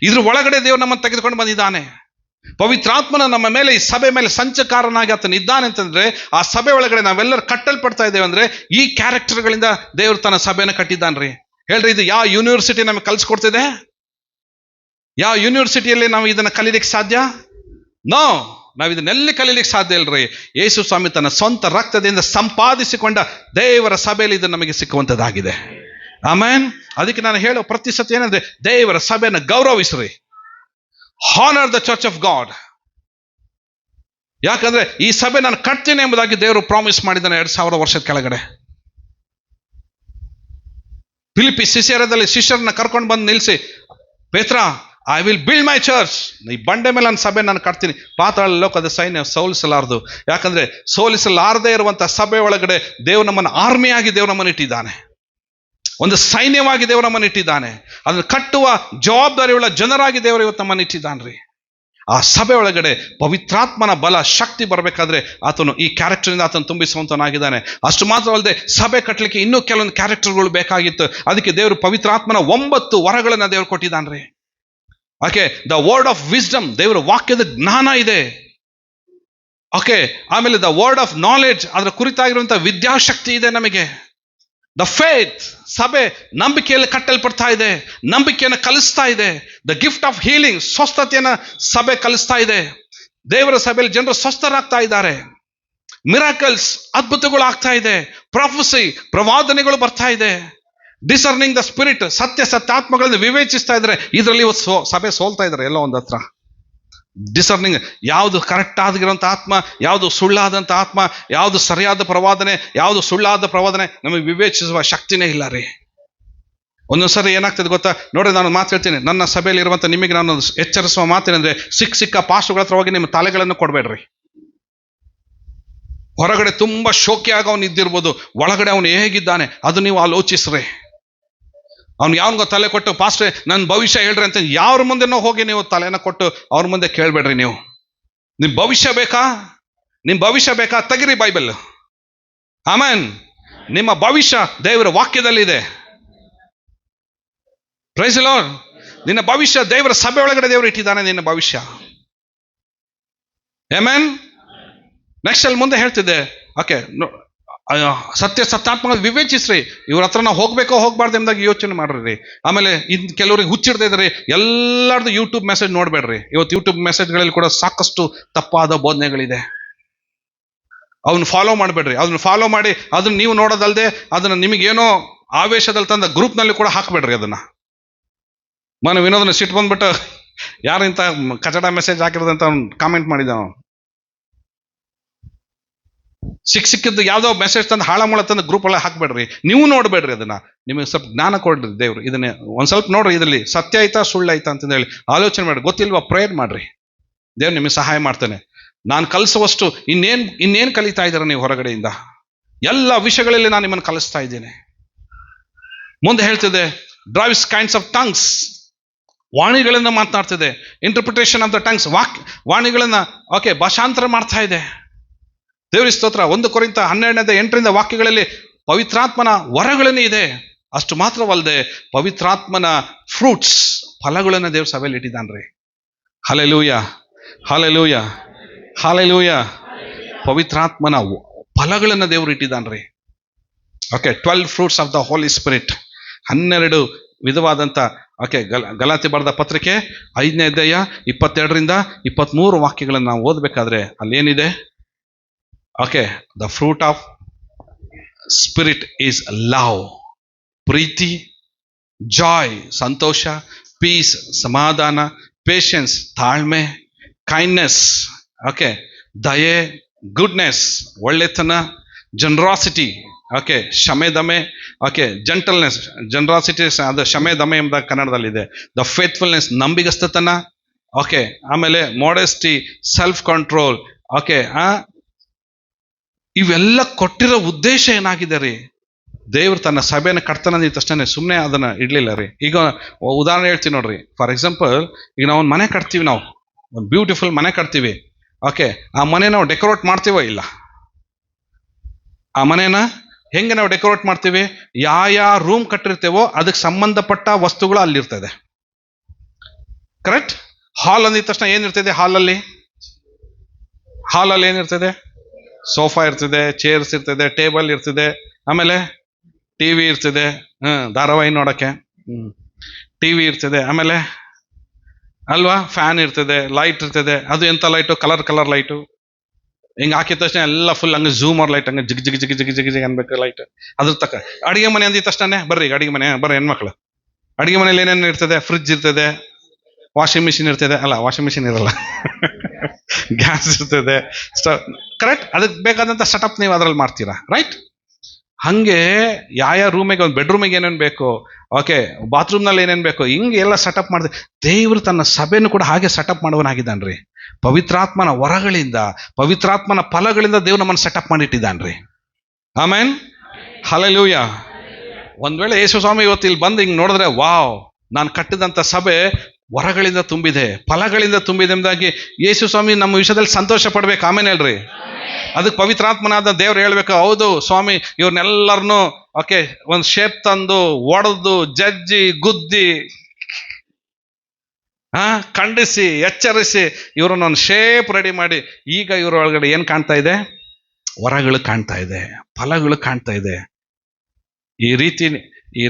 ಇದ್ರ ಒಳಗಡೆ ದೇವರು ನಮ್ಮನ್ನು ತೆಗೆದುಕೊಂಡು ಬಂದಿದ್ದಾನೆ. ಪವಿತ್ರಾತ್ಮನ ನಮ್ಮ ಮೇಲೆ, ಈ ಸಭೆ ಮೇಲೆ ಸಂಚಕಾರನಾಗಿ ಆತನ ಇದ್ದಾನೆ ಅಂತಂದ್ರೆ, ಆ ಸಭೆ ಒಳಗಡೆ ನಾವೆಲ್ಲರೂ ಕಟ್ಟಲ್ಪಡ್ತಾ ಇದ್ದೇವೆ ಅಂದ್ರೆ ಈ ಕ್ಯಾರೆಕ್ಟರ್ಗಳಿಂದ ದೇವರು ತನ್ನ ಸಭೆಯನ್ನು ಕಟ್ಟಿದ್ದಾನ್ರಿ. ಹೇಳ್ರಿ, ಇದು ಯಾವ ಯೂನಿವರ್ಸಿಟಿ ನಮಗೆ ಕಲಿಸ್ಕೊಡ್ತಿದೆ? ಯಾವ ಯೂನಿವರ್ಸಿಟಿಯಲ್ಲಿ ನಾವು ಇದನ್ನ ಕಲೀಲಿಕ್ಕೆ ಸಾಧ್ಯ? ನೋ, ನಾವು ಇದನ್ನೆಲ್ಲಿ ಕಲೀಲಿಕ್ಕೆ ಸಾಧ್ಯ ಇಲ್ರಿ. ಯೇಸು ಸ್ವಾಮಿ ತನ್ನ ಸ್ವಂತ ರಕ್ತದಿಂದ ಸಂಪಾದಿಸಿಕೊಂಡ ದೇವರ ಸಭೆಯಲ್ಲಿ ಇದು ನಮಗೆ ಸಿಕ್ಕುವಂಥದ್ದಾಗಿದೆ. ಆಮೇನ್. ಅದಕ್ಕೆ ನಾನು ಹೇಳೋ ಪ್ರತಿ ಸತಿ ಏನಂದ್ರೆ, ದೇವರ ಸಭೆಯನ್ನು ಗೌರವಿಸ್ರಿ. Honour the church of God. ಯಾಕಂದ್ರೆ ಈ ಸಭೆ ನಾನು ಕಟ್ತೀನಿ ಎಂಬುದಾಗಿ ದೇವರು ಪ್ರಾಮಿಸ್ ಮಾಡಿದ್ದಾನೆ 2000 ವರ್ಷದ ಕೆಳಗಡೆ. ಫಿಲಿಪ್ಪಿ ಶಿಷ್ಯರದಲ್ಲಿ ಶಿಷ್ಯರನ್ನ ಕರ್ಕೊಂಡು ಬಂದು ನಿಲ್ಲಿಸಿ, ಪೇತ್ರ, I will build my church, ಈ ಬಂಡೆ ಮೇಲೆ ನನ್ನ ಸಭೆ ನಾನು ಕಟ್ತೀನಿ, ಪಾತಾಳ ಲೋಕದ ಸೈನ್ಯ ಸೋಲಿಸಲಾರದು. ಯಾಕಂದ್ರೆ ಸೋಲಿಸಲಾರದೇ ಇರುವಂತಹ ಸಭೆ ಒಳಗಡೆ ದೇವರು ನಮ್ಮನ್ನು ಆರ್ಮಿಯಾಗಿ ದೇವರು ನಮ್ಮನ್ನು ಇಟ್ಟಿದ್ದಾನೆ, ಒಂದು ಸೈನ್ಯವಾಗಿ ದೇವರು ನಮ್ಮನ್ನು ಇಟ್ಟಿದ್ದಾನೆ. ಅದನ್ನು ಕಟ್ಟುವ ಜವಾಬ್ದಾರಿ ಉಳ್ಳ ಜನರಾಗಿ ದೇವರು ಇವತ್ತು ನಮ್ಮನ್ನು ಇಟ್ಟಿದ್ದಾನ್ರಿ. ಆ ಸಭೆ ಒಳಗಡೆ ಪವಿತ್ರಾತ್ಮನ ಬಲ, ಶಕ್ತಿ ಬರಬೇಕಾದ್ರೆ ಆತನು ಈ ಕ್ಯಾರೆಕ್ಟರ್ನಿಂದ ಆತನು ತುಂಬಿಸುವಂತನಾಗಿದ್ದಾನೆ. ಅಷ್ಟು ಮಾತ್ರವಲ್ಲದೆ ಸಭೆ ಕಟ್ಟಲಿಕ್ಕೆ ಇನ್ನೂ ಕೆಲವೊಂದು ಕ್ಯಾರೆಕ್ಟರ್ಗಳು ಬೇಕಾಗಿತ್ತು. ಅದಕ್ಕೆ ದೇವರು ಪವಿತ್ರಾತ್ಮನ 9 ವರಗಳನ್ನ ದೇವರು ಕೊಟ್ಟಿದ್ದಾನ್ರಿ. ದ ವರ್ಡ್ ಆಫ್ ವಿಸ್ಡಮ್, ದೇವರ ವಾಕ್ಯದ ಜ್ಞಾನ ಇದೆ. ಆಮೇಲೆ ದ ವರ್ಡ್ ಆಫ್ ನಾಲೆಡ್ಜ್, ಅದರ ಕುರಿತಾಗಿರುವಂತಹ ವಿದ್ಯಾಶಕ್ತಿ ಇದೆ ನಮಗೆ. ದ ಫೇತ್, ಸಭೆ ನಂಬಿಕೆಯಲ್ಲಿ ಕಟ್ಟಲ್ಪಡ್ತಾ ಇದೆ, ನಂಬಿಕೆಯನ್ನು ಕಲಿಸ್ತಾ ಇದೆ. ದ ಗಿಫ್ಟ್ ಆಫ್ ಹೀಲಿಂಗ್, ಸ್ವಸ್ಥತೆಯನ್ನ ಸಭೆ ಕಲಿಸ್ತಾ ಇದೆ. ದೇವರ ಸಭೆಯಲ್ಲಿ ಜನರು ಸ್ವಸ್ಥರಾಗ್ತಾ ಇದ್ದಾರೆ. ಮಿರಾಕಲ್ಸ್, ಅದ್ಭುತಗಳು ಆಗ್ತಾ ಇದೆ. ಪ್ರಾಫೆಸಿ, ಪ್ರವಾದನೆಗಳು ಬರ್ತಾ ಇದೆ. ಡಿಸರ್ನಿಂಗ್ ದ ಸ್ಪಿರಿಟ್, ಸತ್ಯಾತ್ಮಗಳನ್ನು ವಿವೇಚಿಸ್ತಾ ಇದ್ದಾರೆ. ಇದರಲ್ಲಿ ಸಭೆ ಸೋಲ್ತಾ ಇದ್ದಾರೆ ಎಲ್ಲೋ ಒಂದು ಹತ್ರ. ಡಿಸರ್ನಿಂಗ್, ಯಾವುದು ಕರೆಕ್ಟ್ ಆಗಿರುವಂಥ ಆತ್ಮ, ಯಾವುದು ಸುಳ್ಳಾದಂಥ ಆತ್ಮ, ಯಾವುದು ಸರಿಯಾದ ಪ್ರವಾದನೆ, ಯಾವುದು ಸುಳ್ಳಾದ ಪ್ರವಾದನೆ, ನಮಗೆ ವಿವೇಚಿಸುವ ಶಕ್ತಿನೇ ಇಲ್ಲ ರೀ. ಒಂದೊಂದ್ಸರಿ ಏನಾಗ್ತದೆ ಗೊತ್ತಾ? ನೋಡ್ರಿ, ನಾನು ಮಾತು ಹೇಳ್ತೀನಿ, ನನ್ನ ಸಭೆಯಲ್ಲಿ ಇರುವಂಥ ನಿಮಗೆ ನಾನು ಎಚ್ಚರಿಸುವ ಮಾತೇನೆಂದ್ರೆ, ಸಿಕ್ಕ ಪಾಸ್ಟರ್ಗಳ ಹತ್ರ ಹೋಗಿ ನಿಮ್ಮ ತಲೆಗಳನ್ನು ಕೊಡಬೇಡ್ರಿ. ಹೊರಗಡೆ ತುಂಬಾ ಶೋಕಿಯಾಗ ಅವನು ಇದ್ದಿರ್ಬೋದು, ಒಳಗಡೆ ಅವನು ಹೇಗಿದ್ದಾನೆ ಅದು ನೀವು ಆಲೋಚಿಸ್ರಿ. ಅವ್ನು ಯಾವನ್ಗೋ ತಲೆ ಕೊಟ್ಟು, ಪಾಸ್ಟ್ರೆ ನನ್ನ ಭವಿಷ್ಯ ಹೇಳ್ರಿ ಅಂತ ಯಾವ್ರ ಮುಂದೆನೋ ಹೋಗಿ ನೀವು ತಲೆನ ಕೊಟ್ಟು ಅವ್ರ ಮುಂದೆ ಕೇಳಬೇಡ್ರಿ. ನೀವು ನಿಮ್ ಭವಿಷ್ಯ ಬೇಕಾ ತೆಗಿರಿ ಬೈಬಲ್. ಆಮೇನ್. ನಿಮ್ಮ ಭವಿಷ್ಯ ದೇವರ ವಾಕ್ಯದಲ್ಲಿದೆ. Price the lord. ನಿನ್ನ ಭವಿಷ್ಯ ದೇವರ ಸಭೆ ಒಳಗಡೆ ದೇವರು ಇಟ್ಟಿದ್ದಾನೆ, ನಿನ್ನ ಭವಿಷ್ಯ. ಆಮೆನ್. ನೆಕ್ಸ್ಟ್ ಅಲ್ಲಿ ಮುಂದೆ ಹೇಳ್ತಿದ್ದೆ, ಸತ್ಯಾತ್ಮ ವಿವೇಚಿಸ್ರಿ. ಇವ್ರ ಹತ್ರ ನಾವು ಹೋಗ್ಬೇಕೋ ಹೋಗ್ಬಾರ್ದು ಎಂಬುದಾಗಿ ಯೋಚನೆ ಮಾಡ್ರಿ. ಆಮೇಲೆ ಕೆಲವ್ರಿಗೆ ಹುಚ್ಚಿಡ್ತಾ ಇದ್ರಿ, ಎಲ್ಲಾರ್ದು ಯೂಟ್ಯೂಬ್ ಮೆಸೇಜ್ ನೋಡ್ಬೇಡ್ರಿ. ಇವತ್ತು ಯೂಟ್ಯೂಬ್ ಮೆಸೇಜ್ಗಳಲ್ಲಿ ಕೂಡ ಸಾಕಷ್ಟು ತಪ್ಪಾದ ಬೋಧನೆಗಳಿದೆ. ಅವನ್ನ ಫಾಲೋ ಮಾಡಬೇಡ್ರಿ. ಅದನ್ನ ಫಾಲೋ ಮಾಡಿ ಅದನ್ನ ನೀವು ನೋಡೋದಲ್ದೆ ಅದನ್ನ ನಿಮಗೇನೋ ಆವೇಶದಲ್ಲಿ ತಂದ ಗ್ರೂಪ್ನಲ್ಲಿ ಕೂಡ ಹಾಕ್ಬೇಡ್ರಿ. ಅದನ್ನ ವಿನೋದನ ಸಿಟ್ಟು ಬಂದ್ಬಿಟ್ಟು ಯಾರು ಇಂಥ ಕಚಡ ಮೆಸೇಜ್ ಹಾಕಿರೋದಂತ ಕಾಮೆಂಟ್ ಮಾಡಿದ. ಸಿಕ್ಕಿದ್ದು ಯಾವ್ದೋ ಮೆಸೇಜ್ ತಂದು ಹಾಳಮೂಳ ತಂದು ಗ್ರೂಪ್ ಒಳಗೆ ಹಾಕ್ಬೇಡ್ರಿ. ನೀವು ನೋಡ್ಬೇಡ್ರಿ. ಅದನ್ನ ನಿಮಗೆ ಸ್ವಲ್ಪ ಜ್ಞಾನ ಕೊಡ್ರಿ ದೇವ್ರು. ಇದನ್ನ ಒಂದ್ ಸ್ವಲ್ಪ ನೋಡ್ರಿ, ಇದರಲ್ಲಿ ಸತ್ಯ ಆಯ್ತಾ ಸುಳ್ಳು ಆಯ್ತಾ ಅಂತ ಹೇಳಿ ಆಲೋಚನೆ ಮಾಡ್ರಿ. ಗೊತ್ತಿಲ್ವಾ, ಪ್ರೇಯರ್ ಮಾಡ್ರಿ, ದೇವ್ರು ನಿಮಗೆ ಸಹಾಯ ಮಾಡ್ತಾನೆ. ನಾನು ಕಲಿಸುವಷ್ಟು ಇನ್ನೇನ್ ಕಲಿತಾ ಇದ್ದೀರ ನೀವು ಹೊರಗಡೆಯಿಂದ? ಎಲ್ಲ ವಿಷಯಗಳಲ್ಲಿ ನಾನು ನಿಮ್ಮನ್ನು ಕಲಿಸ್ತಾ ಇದ್ದೇನೆ. ಮುಂದೆ ಹೇಳ್ತಿದೆ, ಡ್ರೈವ್ಸ್ ಕೈಂಡ್ಸ್ ಆಫ್ ಟಂಗ್ಸ್, ವಾಣಿಗಳನ್ನ ಮಾತನಾಡ್ತಿದೆ. ಇಂಟರ್ಪ್ರಿಟೇಷನ್ ಆಫ್ ದ ಟಂಗ್ಸ್, ವಾಣಿಗಳನ್ನ ಭಾಷಾಂತರ ಮಾಡ್ತಾ ಇದೆ. ದೇವರ ಸ್ತೋತ್ರ. 1 ಕೊರಿಂಥ 12:8 ವಾಕ್ಯಗಳಲ್ಲಿ ಪವಿತ್ರಾತ್ಮನ ವರಗಳನ್ನೇ ಇದೆ. ಅಷ್ಟು ಮಾತ್ರವಲ್ಲದೆ ಪವಿತ್ರಾತ್ಮನ ಫ್ರೂಟ್ಸ್, ಫಲಗಳನ್ನ ದೇವ್ರ ಸಭೆಯಲ್ಲಿ ಇಟ್ಟಿದ್ದಾನ್ರಿ. Hallelujah, hallelujah, hallelujah. ಪವಿತ್ರಾತ್ಮನ ಫಲಗಳನ್ನ ದೇವರು ಇಟ್ಟಿದ್ದಾನ್ರಿ. Okay, 12 fruits of the Holy Spirit, 12 ವಿಧವಾದಂಥ. ಓಕೆ, ಗಲಾತಿ ಬರೆದ ಪತ್ರಿಕೆ 5ನೇ ಅಧ್ಯಾಯ 22-23 ವಾಕ್ಯಗಳನ್ನು ನಾವು ಓದಬೇಕಾದ್ರೆ ಅಲ್ಲೇನಿದೆ? Okay, the fruit of spirit is love, ಪ್ರೀತಿ, ಜಾಯ್ ಸಂತೋಷ, ಪೀಸ್ ಸಮಾಧಾನ, ಪೇಷನ್ಸ್ ತಾಳ್ಮೆ, ಕೈಂಡ್ನೆಸ್, ಓಕೆ ದಯೆ, ಗುಡ್ನೆಸ್ ಒಳ್ಳೆತನ, ಜನರಾಸಿಟಿ, ಓಕೆ ಶಮೆ-ದಮೆ, ಓಕೆ ಜೆಂಟಲ್ನೆಸ್, ಜನರಾಸಿಟಿ ಅದು ಶಮೆ-ದಮೆ ಎಂಬ ಕನ್ನಡದಲ್ಲಿದೆ. ದ ಫೇತ್ಫುಲ್ನೆಸ್ ನಂಬಿಗಸ್ತತನ, ಓಕೆ ಆಮೇಲೆ ಮೋಡೆಸ್ಟಿ, ಸೆಲ್ಫ್ ಕಂಟ್ರೋಲ್. ಓಕೆ, ಇವೆಲ್ಲ ಕೊಟ್ಟಿರೋ ಉದ್ದೇಶ ಏನಾಗಿದೆ ರೀ? ದೇವ್ರು ತನ್ನ ಸಭೆಯನ್ನು ಕಟ್ತಾನಂದ ತಕ್ಷಣ ಸುಮ್ಮನೆ ಅದನ್ನ ಇಡ್ಲಿಲ್ಲ ರೀ. ಈಗ ಉದಾಹರಣೆ ಹೇಳ್ತೀವಿ ನೋಡ್ರಿ. ಫಾರ್ ಎಕ್ಸಾಂಪಲ್, ಈಗ ನಾವು ಒಂದು ಮನೆ ಕಟ್ತೀವಿ, ನಾವು ಒಂದು ಬ್ಯೂಟಿಫುಲ್ ಮನೆ ಕಟ್ತೀವಿ. ಓಕೆ, ಆ ಮನೆ ನಾವು ಡೆಕೋರೇಟ್ ಮಾಡ್ತೀವೋ ಇಲ್ಲ? ಆ ಮನೇನ ಹೆಂಗೆ ನಾವು ಡೆಕೋರೇಟ್ ಮಾಡ್ತೀವಿ? ಯಾವ ರೂಮ್ ಕಟ್ಟಿರ್ತೇವೋ ಅದಕ್ಕೆ ಸಂಬಂಧಪಟ್ಟ ವಸ್ತುಗಳು ಅಲ್ಲಿರ್ತದೆ. ಕರೆಕ್ಟ್? ಹಾಲ್ ಅಂದಿದ ತಕ್ಷಣ ಏನಿರ್ತದೆ? ಹಾಲಲ್ಲಿ ಏನಿರ್ತದೆ? ಸೋಫಾ ಇರ್ತದೆ, ಚೇರ್ಸ್ ಇರ್ತದೆ, ಟೇಬಲ್ ಇರ್ತದೆ, ಆಮೇಲೆ ಟಿವಿ ಇರ್ತದೆ, ಧಾರಾವಾಹಿ ನೋಡಕ್ಕೆ ಟಿವಿ ಇರ್ತದೆ, ಆಮೇಲೆ ಅಲ್ವಾ ಫ್ಯಾನ್ ಇರ್ತದೆ, ಲೈಟ್ ಇರ್ತದೆ. ಅದು ಎಂತ ಲೈಟು? Colour light. ಹಿಂಗೆ ಹಾಕಿದ ತಕ್ಷಣ ಎಲ್ಲ ಫುಲ್ ಹಂಗೆ ಝೂಮರ್ ಲೈಟ್, ಹಂಗೆ ಜಿಗ್ ಜಿಗ್ ಜಿಗ್ ಜಿಗ್ ಜಿಗ್ ಜಿಗ್ ಅನ್ಬೇಕು ಲೈಟ್. ಅದ್ರ ತಕ್ಕ ಅಡಿಗೆ ಮನೆ ಅಂದಿದ ತಕ್ಷಣ ಬರ್ರಿ ಅಡಿಗೆ ಮನೆ, ಬರ್ರಿ ಹೆಣ್ಮಕ್ಳು. ಅಡಿಗೆ ಮನೇಲಿ ಏನೇನು ಇರ್ತದೆ? ಫ್ರಿಡ್ಜ್ ಇರ್ತದೆ, ವಾಷಿಂಗ್ ಮಿಷಿನ್ ಇರ್ತದೆ. ಅಲ್ಲ, ವಾಷಿಂಗ್ ಮಿಷಿನ್ ಇರಲ್ಲ, ಗ್ಯಾಸ್ ಇರ್ತದೆ, ಸ್ಟವ್. ಕರೆಕ್ಟ್? ಅದಕ್ಕೆ ಬೇಕಾದಂಥ ಸೆಟಪ್ ನೀವು ಅದ್ರಲ್ಲಿ ಮಾಡ್ತೀರಾ, ರೈಟ್? ಹಂಗೆ ಯಾವ ರೂಮಿಗೆ, ಒಂದು ಬೆಡ್ರೂಮಿಗೆ ಏನೇನು ಬೇಕು, ಓಕೆ ಬಾತ್ರೂಮ್ನಲ್ಲಿ ಏನೇನು ಬೇಕು, ಹಿಂಗೆ ಎಲ್ಲ ಸೆಟಪ್ ಮಾಡಿದೆ. ದೇವರು ತನ್ನ ಸಭೆಯನ್ನು ಕೂಡ ಹಾಗೆ ಸೆಟಪ್ ಮಾಡುವನಾಗಿದ್ದಾನ್ರಿ. ಪವಿತ್ರಾತ್ಮನ ವರಗಳಿಂದ, ಪವಿತ್ರಾತ್ಮನ ಫಲಗಳಿಂದ ದೇವ್ರು ನಮ್ಮನ್ನು ಸೆಟಪ್ ಮಾಡಿಟ್ಟಿದ್ದಾನ್ರಿ. ಆಮೇನ್, ಹಲ್ಲೆಲೂಯಾ. ಒಂದ್ ವೇಳೆ ಯೇಸು ಸ್ವಾಮಿ ಇವತ್ತು ಇಲ್ಲಿ ಬಂದು ಹಿಂಗೆ ನೋಡಿದ್ರೆ, ವಾವ್, ನಾನು ಕಟ್ಟಿದಂಥ ಸಭೆ ವರಗಳಿಂದ ತುಂಬಿದೆ, ಫಲಗಳಿಂದ ತುಂಬಿದೆ ಎಂಬುದಾಗಿ ಯೇಸು ಸ್ವಾಮಿ ನಮ್ಮ ವಿಷಯದಲ್ಲಿ ಸಂತೋಷ ಪಡ್ಬೇಕು. ಆಮೇನ್ ಹೇಳ್ರಿ. ಅದಕ್ಕೆ ಪವಿತ್ರಾತ್ಮನಾದ ದೇವ್ರು ಹೇಳ್ಬೇಕು, ಹೌದು ಸ್ವಾಮಿ, ಇವ್ರನ್ನೆಲ್ಲರನ್ನು ಓಕೆ ಒಂದು ಶೇಪ್ ತಂದು ಒಡೆದು ಜಜ್ಜಿ ಗುದ್ದಿ ಖಂಡಿಸಿ ಎಚ್ಚರಿಸಿ ಇವ್ರನ್ನ ಒಂದು ಶೇಪ್ ರೆಡಿ ಮಾಡಿ, ಈಗ ಇವ್ರ ಒಳಗಡೆ ಏನ್ ಕಾಣ್ತಾ ಇದೆ? ವರಗಳು ಕಾಣ್ತಾ ಇದೆ, ಫಲಗಳು ಕಾಣ್ತಾ ಇದೆ. ಈ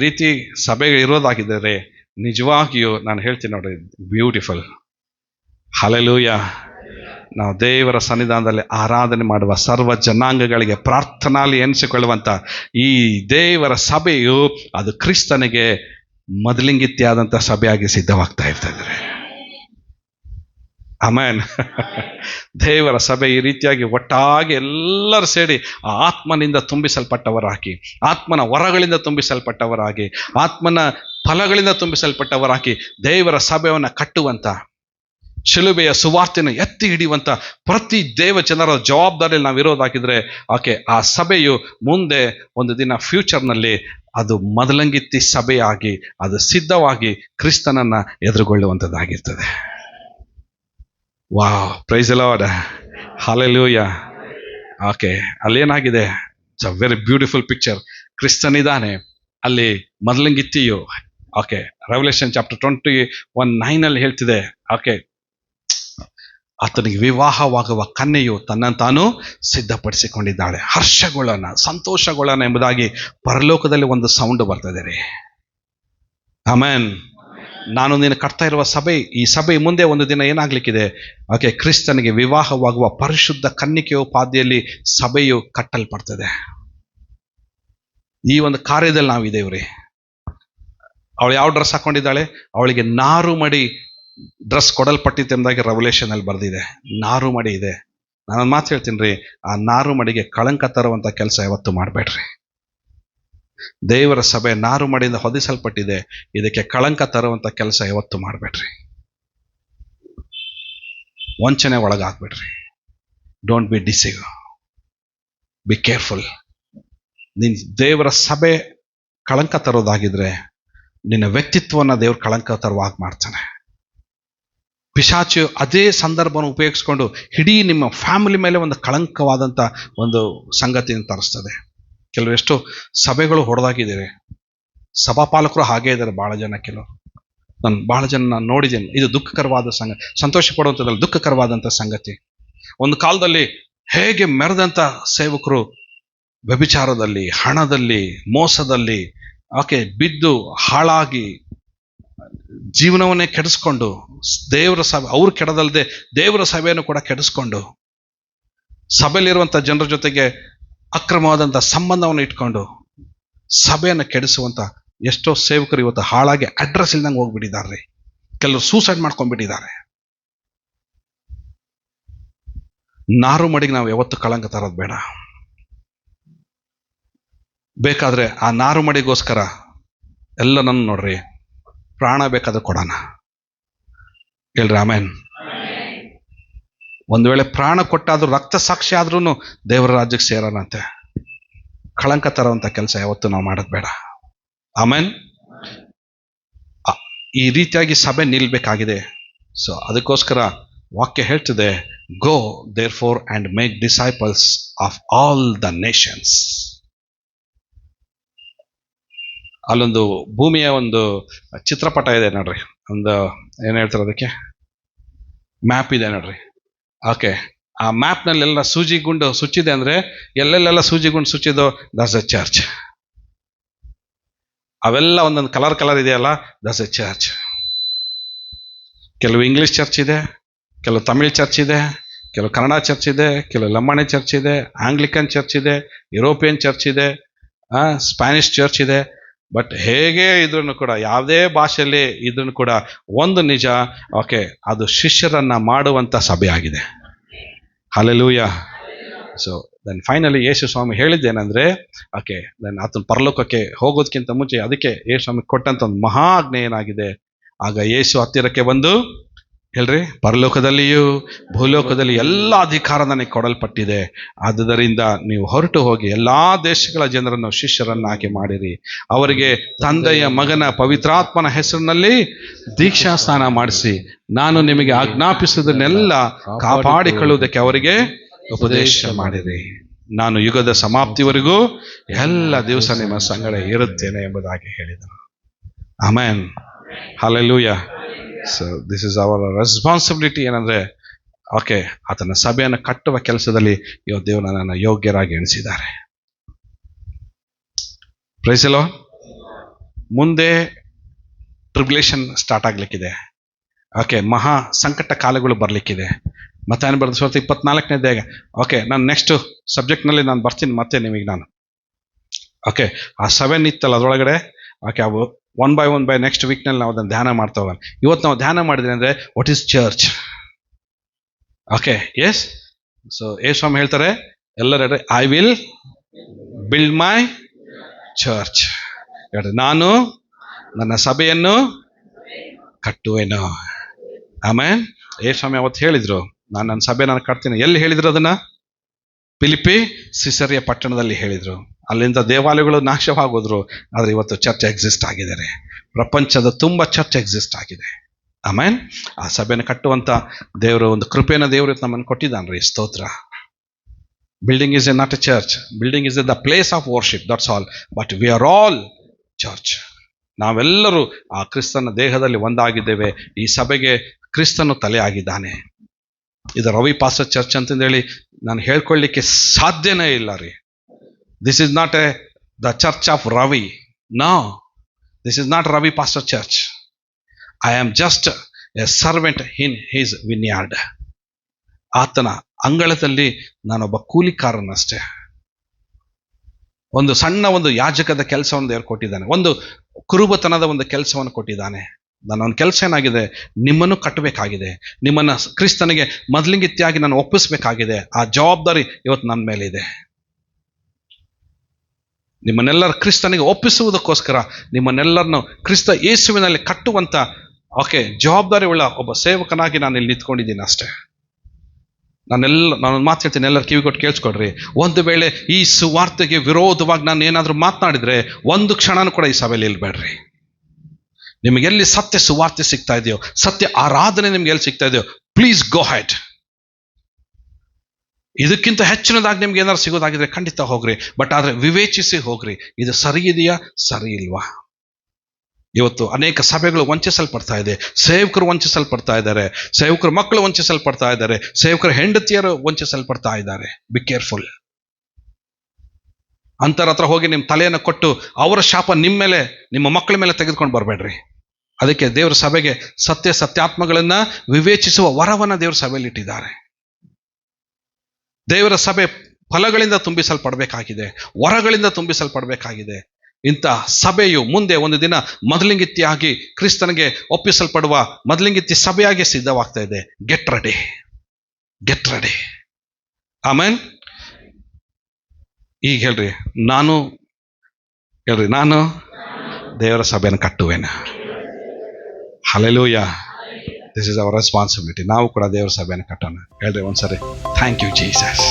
ರೀತಿ ಸಭೆಗೆ ಇರೋದಾಗಿದ್ದರೆ ನಿಜವಾಗಿಯೂ ನಾನು ಹೇಳ್ತೀನಿ ನೋಡ್ರಿ, ಬ್ಯೂಟಿಫುಲ್. ಹಲ್ಲೆಲೂಯಾ. ನಾವು ದೇವರ ಸನ್ನಿಧಾನದಲ್ಲಿ ಆರಾಧನೆ ಮಾಡುವ ಸರ್ವ ಜನಾಂಗಗಳಿಗೆ ಪ್ರಾರ್ಥನಾಲಿ ಎನಿಸಿಕೊಳ್ಳುವಂತ ಈ ದೇವರ ಸಭೆಯು ಅದು ಕ್ರಿಸ್ತನಿಗೆ ಮೊದಲಿಂಗಿತ್ಯಾದಂಥ ಸಭೆಯಾಗಿ ಸಿದ್ಧವಾಗ್ತಾ ಇರ್ತದೆ. ಆಮೇನ್. ದೇವರ ಸಭೆ ಈ ರೀತಿಯಾಗಿ ಒಟ್ಟಾಗಿ ಎಲ್ಲರೂ ಸೇರಿ ಆ ಆತ್ಮನಿಂದ ತುಂಬಿಸಲ್ಪಟ್ಟವರಾಗಿ, ಆತ್ಮನ ವರಗಳಿಂದ ತುಂಬಿಸಲ್ಪಟ್ಟವರಾಗಿ, ಆತ್ಮನ ಫಲಗಳಿಂದ ತುಂಬಿಸಲ್ಪಟ್ಟವರಾಗಿ ದೇವರ ಸಭೆಯನ್ನು ಕಟ್ಟುವಂತ, ಶಿಲುಬೆಯ ಸುವಾರ್ತೆಯನ್ನು ಎತ್ತಿ ಹಿಡಿಯುವಂತ ಪ್ರತಿ ದೇವ ಜನರ ಜವಾಬ್ದಾರಿಯಲ್ಲಿ ನಾವು ಇರೋದಾಗಿದ್ರೆ ಆಕೆ ಆ ಸಭೆಯು ಮುಂದೆ ಒಂದು ದಿನ ಫ್ಯೂಚರ್ನಲ್ಲಿ ಅದು ಮೊದಲಂಗಿತ್ತಿ ಸಭೆಯಾಗಿ ಅದು ಸಿದ್ಧವಾಗಿ ಕ್ರಿಸ್ತನನ್ನ ಎದುರುಗೊಳ್ಳುವಂಥದ್ದಾಗಿರ್ತದೆ. Wow, praise the Lord, hallelujah. Okay, ಅಲ್ಲೇನಾಗಿದೆ? It's a very beautiful picture. ಕ್ರಿಸ್ತನಿದ್ದಾನೆ ಅಲ್ಲಿ ಮೊದಲಂಗಿತ್ತಿಯು. ಓಕೆ, ರೆವಲ್ಯೂಷನ್ ಚಾಪ್ಟರ್ 21:9 ಹೇಳ್ತಿದೆ, ಓಕೆ ಆತನಿಗೆ ವಿವಾಹವಾಗುವ ಕನ್ಯೆಯು ತನ್ನನ್ನು ತಾನು ಸಿದ್ಧಪಡಿಸಿಕೊಂಡಿದ್ದಾಳೆ, ಹರ್ಷಗೊಳ್ಳೋಣ, ಸಂತೋಷಗೊಳ್ಳೋಣ ಎಂಬುದಾಗಿ ಪರಲೋಕದಲ್ಲಿ ಒಂದು ಸೌಂಡ್ ಬರ್ತದೆ ರೀ. ಆಮೇನ್. ನಾನು ನೀನು ಕಟ್ತಾ ಇರುವ ಸಭೆ, ಈ ಸಭೆ ಮುಂದೆ ಒಂದು ದಿನ ಏನಾಗ್ಲಿಕ್ಕಿದೆ? ಓಕೆ, ಕ್ರಿಸ್ತನಿಗೆ ವಿವಾಹವಾಗುವ ಪರಿಶುದ್ಧ ಕನ್ನಿಕೆಯೋಪಾದಿಯಲ್ಲಿ ಸಭೆಯು ಕಟ್ಟಲ್ಪಡ್ತದೆ. ಈ ಒಂದು ಕಾರ್ಯದಲ್ಲಿ ನಾವಿದೇವ್ರಿ. ಅವಳು ಯಾವ ಡ್ರೆಸ್ ಹಾಕೊಂಡಿದ್ದಾಳೆ? ಅವಳಿಗೆ ನಾರು ಮಡಿ ಡ್ರೆಸ್ ಕೊಡಲ್ಪಟ್ಟಿತ್ತು ಎಂಬುದಾಗಿ ರೆವಲ್ಯೂಷನ್ ಅಲ್ಲಿ ಬರೆದಿದೆ. ನಾರು ಮಡಿ ಇದೆ. ನಾನೊಂದು ಮಾತು ಹೇಳ್ತೀನಿ ರೀ, ಆ ನಾರು ಮಡಿಗೆ ಕಳಂಕ ತರುವಂತ ಕೆಲಸ ಯಾವತ್ತೂ ಮಾಡಬೇಡ್ರಿ. ದೇವರ ಸಭೆ ನಾರು ಮಡಿಯಿಂದ ಹೊದಿಸಲ್ಪಟ್ಟಿದೆ, ಇದಕ್ಕೆ ಕಳಂಕ ತರುವಂತ ಕೆಲಸ ಯಾವತ್ತೂ ಮಾಡಬೇಡ್ರಿ. ವಂಚನೆ ಒಳಗಾಗ್ಬೇಡ್ರಿ. Don't be deceive, be careful. ನಿನ್ ದೇವರ ಸಭೆ ಕಳಂಕ ತರೋದಾಗಿದ್ರೆ ನಿನ್ನ ವ್ಯಕ್ತಿತ್ವನ ದೇವ್ರ ಕಳಂಕ ತರುವಾಗ ಮಾಡ್ತಾನೆ. ಪಿಶಾಚು ಅದೇ ಸಂದರ್ಭವನ್ನು ಉಪಯೋಗಿಸ್ಕೊಂಡು ಇಡೀ ನಿಮ್ಮ ಫ್ಯಾಮಿಲಿ ಮೇಲೆ ಒಂದು ಕಳಂಕವಾದಂಥ ಒಂದು ಸಂಗತಿಯನ್ನು ತರಿಸ್ತದೆ. ಕೆಲವು ಎಷ್ಟು ಸಭೆಗಳು ಹೊಡೆದಾಕಿದ್ದಾರೆ, ಸಭಾಪಾಲಕರು ಹಾಗೇ ಇದ್ದಾರೆ ಭಾಳ ಜನ. ಕೆಲವು ಭಾಳ ಜನ ನಾನು ನೋಡಿದ್ದೇನೆ. ಇದು ದುಃಖಕರವಾದ ಸಂಗತಿ, ಸಂತೋಷ ಪಡುವಂಥದ್ದಲ್ಲಿ ದುಃಖಕರವಾದಂಥ ಸಂಗತಿ. ಒಂದು ಕಾಲದಲ್ಲಿ ಹೇಗೆ ಮೆರೆದಂಥ ಸೇವಕರು ವ್ಯಭಿಚಾರದಲ್ಲಿ, ಹಣದಲ್ಲಿ, ಮೋಸದಲ್ಲಿ ಬಿದ್ದು ಹಾಳಾಗಿ ಜೀವನವನ್ನೇ ಕೆಡಿಸ್ಕೊಂಡು, ದೇವರ ಸಭೆ ಅವ್ರು ಕೆಡದಲ್ಲದೆ ದೇವರ ಸಭೆಯನ್ನು ಕೂಡ ಕೆಡಿಸ್ಕೊಂಡು, ಸಭೆಯಲ್ಲಿರುವಂಥ ಜನರ ಜೊತೆಗೆ ಅಕ್ರಮವಾದಂಥ ಸಂಬಂಧವನ್ನು ಇಟ್ಕೊಂಡು ಸಭೆಯನ್ನು ಕೆಡಿಸುವಂಥ ಎಷ್ಟೋ ಸೇವಕರು ಇವತ್ತು ಹಾಳಾಗಿ ಅಡ್ರೆಸ್ ಇಲ್ದಂಗೆ ಹೋಗ್ಬಿಟ್ಟಿದ್ದಾರೆ. ಕೆಲವರು ಸೂಸೈಡ್ ಮಾಡ್ಕೊಂಡ್ಬಿಟ್ಟಿದ್ದಾರೆ. ನಾರು ಮಡಿಗೆ ನಾವು ಯಾವತ್ತು ಕಳಂಕ ತರೋದು ಬೇಡ. ಬೇಕಾದ್ರೆ ಆ ನಾರು ಮಡಿಗೋಸ್ಕರ ಎಲ್ಲ ನನ್ನ ನೋಡ್ರಿ ಪ್ರಾಣ ಬೇಕಾದ್ರೆ ಕೊಡೋಣ. ಹೇಳ್ರಿ ಆಮೇನ್. ಒಂದು ವೇಳೆ ಪ್ರಾಣ ಕೊಟ್ಟಾದ್ರೂ, ರಕ್ತ ಸಾಕ್ಷಿ ಆದ್ರೂ ದೇವರ ರಾಜ್ಯಕ್ಕೆ ಸೇರೋಣಂತೆ. ಕಳಂಕ ತರುವಂತ ಕೆಲಸ ಯಾವತ್ತು ನಾವು ಮಾಡೋದು ಬೇಡ. ಆಮೇನ್. ಈ ರೀತಿಯಾಗಿ ಸಭೆ ನಿಲ್ಬೇಕಾಗಿದೆ. ಸೊ ಅದಕ್ಕೋಸ್ಕರ ವಾಕ್ಯ ಹೇಳ್ತಿದೆ, go therefore and make disciples of all the nations. ಅಲ್ಲೊಂದು ಭೂಮಿಯ ಒಂದು ಚಿತ್ರಪಟ ಇದೆ ನೋಡ್ರಿ, ಒಂದು ಏನ್ ಹೇಳ್ತಾರೆ ಅದಕ್ಕೆ, ಮ್ಯಾಪ್ ಇದೆ ನೋಡ್ರಿ. ಆ ಮ್ಯಾಪ್ನಲ್ಲೆಲ್ಲ ಸೂಜಿ ಗುಂಡು ಸುಚ್ಚಿದೆ ಅಂದ್ರೆ ಎಲ್ಲೆಲ್ಲೆಲ್ಲ ಸೂಜಿ ಗುಂಡು ಸುಚ್ಚಿದೋ ದಟ್ಸ್ ಎ ಚರ್ಚ್. ಅವೆಲ್ಲ ಒಂದೊಂದು ಕಲರ್ ಇದೆಯಲ್ಲ, ದಟ್ಸ್ ಎ ಚರ್ಚ್. ಕೆಲವು ಇಂಗ್ಲಿಷ್ ಚರ್ಚ್ ಇದೆ, ಕೆಲವು ತಮಿಳ್ ಚರ್ಚ್ ಇದೆ, ಕೆಲವು ಕನ್ನಡ ಚರ್ಚ್ ಇದೆ, ಕೆಲವು ಲಂಬಾಣಿ ಚರ್ಚ್ ಇದೆ, ಆಂಗ್ಲಿಕನ್ ಚರ್ಚ್ ಇದೆ, ಯುರೋಪಿಯನ್ ಚರ್ಚ್ ಇದೆ, ಸ್ಪ್ಯಾನಿಷ್ ಚರ್ಚ್ ಇದೆ. ಬಟ್ ಹೇಗೆ ಇದ್ರೂ ಕೂಡ, ಯಾವುದೇ ಭಾಷೆಯಲ್ಲಿ ಇದ್ರೂ ಕೂಡ ಒಂದು ನಿಜ, ಅದು ಶಿಷ್ಯರನ್ನ ಮಾಡುವಂತ ಸಭೆ ಆಗಿದೆ. ಹಲ್ಲೆಲೂಯಾ. ಸೊ ದೆನ್ ಫೈನಲಿ ಯೇಸು ಸ್ವಾಮಿ ಹೇಳಿದ್ದೇನೆಂದ್ರೆ, ದೆನ್ ಆತನ ಪರಲೋಕಕ್ಕೆ ಹೋಗೋದಕ್ಕಿಂತ ಮುಂಚೆ ಅದಕ್ಕೆ ಯೇಸು ಸ್ವಾಮಿ ಕೊಟ್ಟಂತ ಒಂದು ಮಹಾ ಆಜ್ಞೆ ಏನಾಗಿದೆ. ಆಗ ಯೇಸು ಹತ್ತಿರಕ್ಕೆ ಬಂದು ಹೇಳ್ರಿ, ಪರಲೋಕದಲ್ಲಿಯೂ ಭೂಲೋಕದಲ್ಲಿ ಎಲ್ಲ ಅಧಿಕಾರ ನನಗೆ ಕೊಡಲ್ಪಟ್ಟಿದೆ. ಆದುದರಿಂದ ನೀವು ಹೊರಟು ಹೋಗಿ ಎಲ್ಲಾ ದೇಶಗಳ ಜನರನ್ನು ಶಿಷ್ಯರನ್ನಾಗಿ ಮಾಡಿರಿ. ಅವರಿಗೆ ತಂದೆಯ, ಮಗನ, ಪವಿತ್ರಾತ್ಮನ ಹೆಸರಿನಲ್ಲಿ ದೀಕ್ಷಾ ಸ್ನಾನ ಮಾಡಿಸಿ, ನಾನು ನಿಮಗೆ ಆಜ್ಞಾಪಿಸುವುದನ್ನೆಲ್ಲ ಕಾಪಾಡಿಕೊಳ್ಳುವುದಕ್ಕೆ ಅವರಿಗೆ ಉಪದೇಶ ಮಾಡಿರಿ. ನಾನು ಯುಗದ ಸಮಾಪ್ತಿವರೆಗೂ ಎಲ್ಲ ದಿವಸ ನಿಮ್ಮ ಸಂಗಡ ಇರುತ್ತೇನೆ ಎಂಬುದಾಗಿ ಹೇಳಿದನು. Amen. Hallelujah. So this is our responsibility. ಏನಂದ್ರೆ ಆತನ ಸಭೆಯನ್ನು ಕಟ್ಟುವ ಕೆಲಸದಲ್ಲಿ ಇವತ್ತು ದೇವರು ನನ್ನನ್ನು ಯೋಗ್ಯರಾಗಿ ಎಣಿಸಿದ್ದಾರೆ. Praise the Lord. ಮುಂದೆ ಟ್ರಿಬ್ಯುಲೇಷನ್ ಸ್ಟಾರ್ಟ್ ಆಗ್ಲಿಕ್ಕಿದೆ. ಮಹಾ ಸಂಕಟ ಕಾಲಗಳು ಬರ್ಲಿಕ್ಕಿದೆ. ಮತ್ತೆ ಬರೆದ ಸುವಾರ್ತೆ 24ನೇ. ನಾನು ನೆಕ್ಸ್ಟ್ ಸಬ್ಜೆಕ್ಟ್ನಲ್ಲಿ ನಾನು ಬರ್ತೀನಿ ಮತ್ತೆ ನಿಮಗೆ ನಾನು. ಆ 7 ಇತ್ತಲ್ಲ ಅದರೊಳಗಡೆ, ಅವು ಒನ್ ಬೈ ನೆಕ್ಸ್ಟ್ ವೀಕ್ನಲ್ಲಿ ನಾವು ಅದನ್ನು ಧ್ಯಾನ ಮಾಡ್ತಾ ಹೋಗೋಣ. ಇವತ್ತು ನಾವು ಧ್ಯಾನ ಮಾಡಿದ್ರಿ ಅಂದ್ರೆ what is church. Yes. So Swami ಹೇಳ್ತಾರೆ ಎಲ್ಲರ, I will build my church. ನಾನು ನನ್ನ ಸಭೆಯನ್ನು ಕಟ್ಟುವೆನು. ಆಮೇನ್. ಸ್ವಾಮಿ ಅವತ್ತು ಹೇಳಿದ್ರು, ನಾನು ನನ್ನ ಸಭೆ ನಾನು ಕಟ್ತೀನಿ. ಎಲ್ಲಿ ಹೇಳಿದ್ರು ಅದನ್ನ? ಫಿಲಿಪ್ಪಿ ಸಿಸರಿಯ ಪಟ್ಟಣದಲ್ಲಿ ಹೇಳಿದ್ರು. ಅಲ್ಲಿಂದ ದೇವಾಲಯಗಳು ನಾಶವಾಗೋದ್ರು, ಆದ್ರೆ ಇವತ್ತು ಚರ್ಚ್ ಎಕ್ಸಿಸ್ಟ್ ಆಗಿದ್ದಾರೆ. ಪ್ರಪಂಚದ ತುಂಬ ಚರ್ಚ್ ಎಕ್ಸಿಸ್ಟ್ ಆಗಿದೆ. ಆಮೇನ್. ಆ ಸಭೆಯನ್ನು ಕಟ್ಟುವಂತ ದೇವರು ಒಂದು ಕೃಪೆನ ದೇವರು ನಮ್ಮನ್ನು ಕೊಟ್ಟಿದ್ದಾನ್ರಿ. ಸ್ತೋತ್ರ. Building is A not A church, building is A the place of worship, that's all. But we are all church. ನಾವೆಲ್ಲರೂ ಆ ಕ್ರಿಸ್ತನ ದೇಹದಲ್ಲಿ ಒಂದಾಗಿದ್ದೇವೆ. ಈ ಸಭೆಗೆ ಕ್ರಿಸ್ತನು ತಲೆ ಆಗಿದ್ದಾನೆ. ಇದು ರವಿ ಪಾಸ್ಟರ್ ಚರ್ಚ್ ಅಂತಂದೇಳಿ ನಾನು ಹೇಳ್ಕೊಳ್ಳಿಕ್ಕೆ ಸಾಧ್ಯನೇ ಇಲ್ಲ ರೀ. This is not the church of Ravi. No, this is not Ravi Pastor Church. I am just a servant in his vineyard. ಆತನ ಅಂಗಳದಲ್ಲಿ ನಾನೊಬ್ಬ ಕೂಲಿಕಾರನಷ್ಟೇ. ಒಂದು ಸಣ್ಣ ಒಂದು ಯಾಜಕದ ಕೆಲಸವನ್ನು ದೇವರು ಕೊಟ್ಟಿದ್ದಾನೆ. ಒಂದು ಕುರುಬತನದ ಒಂದು ಕೆಲಸವನ್ನು ಕೊಟ್ಟಿದ್ದಾನೆ. ನನ್ನ ಒಂದು ಕೆಲಸ ಏನಾಗಿದೆ, ನಿಮ್ಮನ್ನು ಕಟ್ಟಬೇಕಾಗಿದೆ. ನಿಮ್ಮನ್ನ ಕ್ರಿಸ್ತನಿಗೆ ಮೊದಲಿಂಗಿತ್ಯಾಗಿ ನಾನು ಒಪ್ಪಿಸ್ಬೇಕಾಗಿದೆ. ಆ ಜವಾಬ್ದಾರಿ ಇವತ್ತು ನನ್ನ ಮೇಲೆ ಇದೆ. ನಿಮ್ಮನ್ನೆಲ್ಲರ ಕ್ರಿಸ್ತನಿಗೆ ಒಪ್ಪಿಸುವುದಕ್ಕೋಸ್ಕರ ನಿಮ್ಮನ್ನೆಲ್ಲರನ್ನು ಕ್ರಿಸ್ತ ಯೇಸುವಿನಲ್ಲಿ ಕಟ್ಟುವಂತ ಜವಾಬ್ದಾರಿ ಉಳ್ಳ ಒಬ್ಬ ಸೇವಕನಾಗಿ ನಾನು ಇಲ್ಲಿ ನಿಂತ್ಕೊಂಡಿದ್ದೀನಿ ಅಷ್ಟೇ. ನಾನೊಂದು ಮಾತು ಹೇಳ್ತೀನಿ, ಎಲ್ಲರೂ ಕಿವಿ ಕೊಟ್ಟು ಕೇಳಿಸ್ಕೊಡ್ರಿ. ಒಂದು ವೇಳೆ ಈ ಸುವಾರ್ತೆಗೆ ವಿರೋಧವಾಗಿ ನಾನು ಏನಾದರೂ ಮಾತನಾಡಿದ್ರೆ ಒಂದು ಕ್ಷಣನೂ ಕೂಡ ಈ ಸಭೆಯಲ್ಲಿ ಇಲ್ಬೇಡ್ರಿ. ನಿಮಗೆ ಎಲ್ಲಿ ಸತ್ಯ ಸುವಾರ್ತೆ ಸಿಗ್ತಾ ಇದೆಯೋ, ಸತ್ಯ ಆರಾಧನೆ ನಿಮ್ಗೆ ಎಲ್ಲಿ ಸಿಗ್ತಾ ಇದೆಯೋ, ಪ್ಲೀಸ್ ಗೋ ಹೆಡ್. ಇದಕ್ಕಿಂತ ಹೆಚ್ಚಿನದಾಗಿ ನಿಮ್ಗೆ ಏನಾದ್ರು ಸಿಗೋದಾಗಿದ್ರೆ ಖಂಡಿತ ಹೋಗ್ರಿ, ಬಟ್ ಆದ್ರೆ ವಿವೇಚಿಸಿ ಹೋಗ್ರಿ. ಇದು ಸರಿ ಇದೆಯಾ, ಸರಿ ಇಲ್ವಾ? ಇವತ್ತು ಅನೇಕ ಸಭೆಗಳು ವಂಚಿಸಲ್ಪಡ್ತಾ ಇದೆ, ಸೇವಕರು ವಂಚಿಸಲ್ಪಡ್ತಾ ಇದ್ದಾರೆ, ಸೇವಕರ ಮಕ್ಕಳು ವಂಚಿಸಲ್ಪಡ್ತಾ ಇದ್ದಾರೆ, ಸೇವಕರ ಹೆಂಡತಿಯರು ವಂಚಿಸಲ್ಪಡ್ತಾ ಇದ್ದಾರೆ. Be careful. ಅಂತರ ಹತ್ರ ಹೋಗಿ ನಿಮ್ಮ ತಲೆಯನ್ನು ಕೊಟ್ಟು ಅವರ ಶಾಪ ನಿಮ್ಮ ಮೇಲೆ, ನಿಮ್ಮ ಮಕ್ಕಳ ಮೇಲೆ ತೆಗೆದುಕೊಂಡು ಬರಬೇಡ್ರಿ. ಅದಕ್ಕೆ ದೇವರ ಸಭೆಗೆ ಸತ್ಯಾತ್ಮಗಳನ್ನ ವಿವೇಚಿಸುವ ವರವನ್ನ ದೇವರ ಸಭೆಯಲ್ಲಿ ಇಟ್ಟಿದ್ದಾರೆ. ದೇವರ ಸಭೆ ಫಲಗಳಿಂದ ತುಂಬಿಸಲ್ಪಡಬೇಕಾಗಿದೆ, ವರಗಳಿಂದ ತುಂಬಿಸಲ್ಪಡಬೇಕಾಗಿದೆ. ಇಂಥ ಸಭೆಯು ಮುಂದೆ ಒಂದು ದಿನ ಮೊದಲಿಂಗಿತ್ತಿಯಾಗಿ ಕ್ರಿಸ್ತನಿಗೆ ಒಪ್ಪಿಸಲ್ಪಡುವ ಮೊದಲಿಂಗಿತ್ತಿ ಸಭೆಯಾಗಿ ಸಿದ್ಧವಾಗ್ತಾ ಇದೆ. Get ready, get ready. Amen. ಈಗ ಹೇಳ್ರಿ, ನಾನು ದೇವರ ಸಭೆಯನ್ನು ಕಟ್ಟುವೆನು. Hallelujah. This is our responsibility. ನಾವು ಕೂಡ ದೇವರ ಸಭೆಯನ್ನು ಕಟ್ಟೋಣ. ಹೇಳ್ರಿ ಒಂದ್ಸರಿ, ಥ್ಯಾಂಕ್ ಯು ಜೀಸಸ್.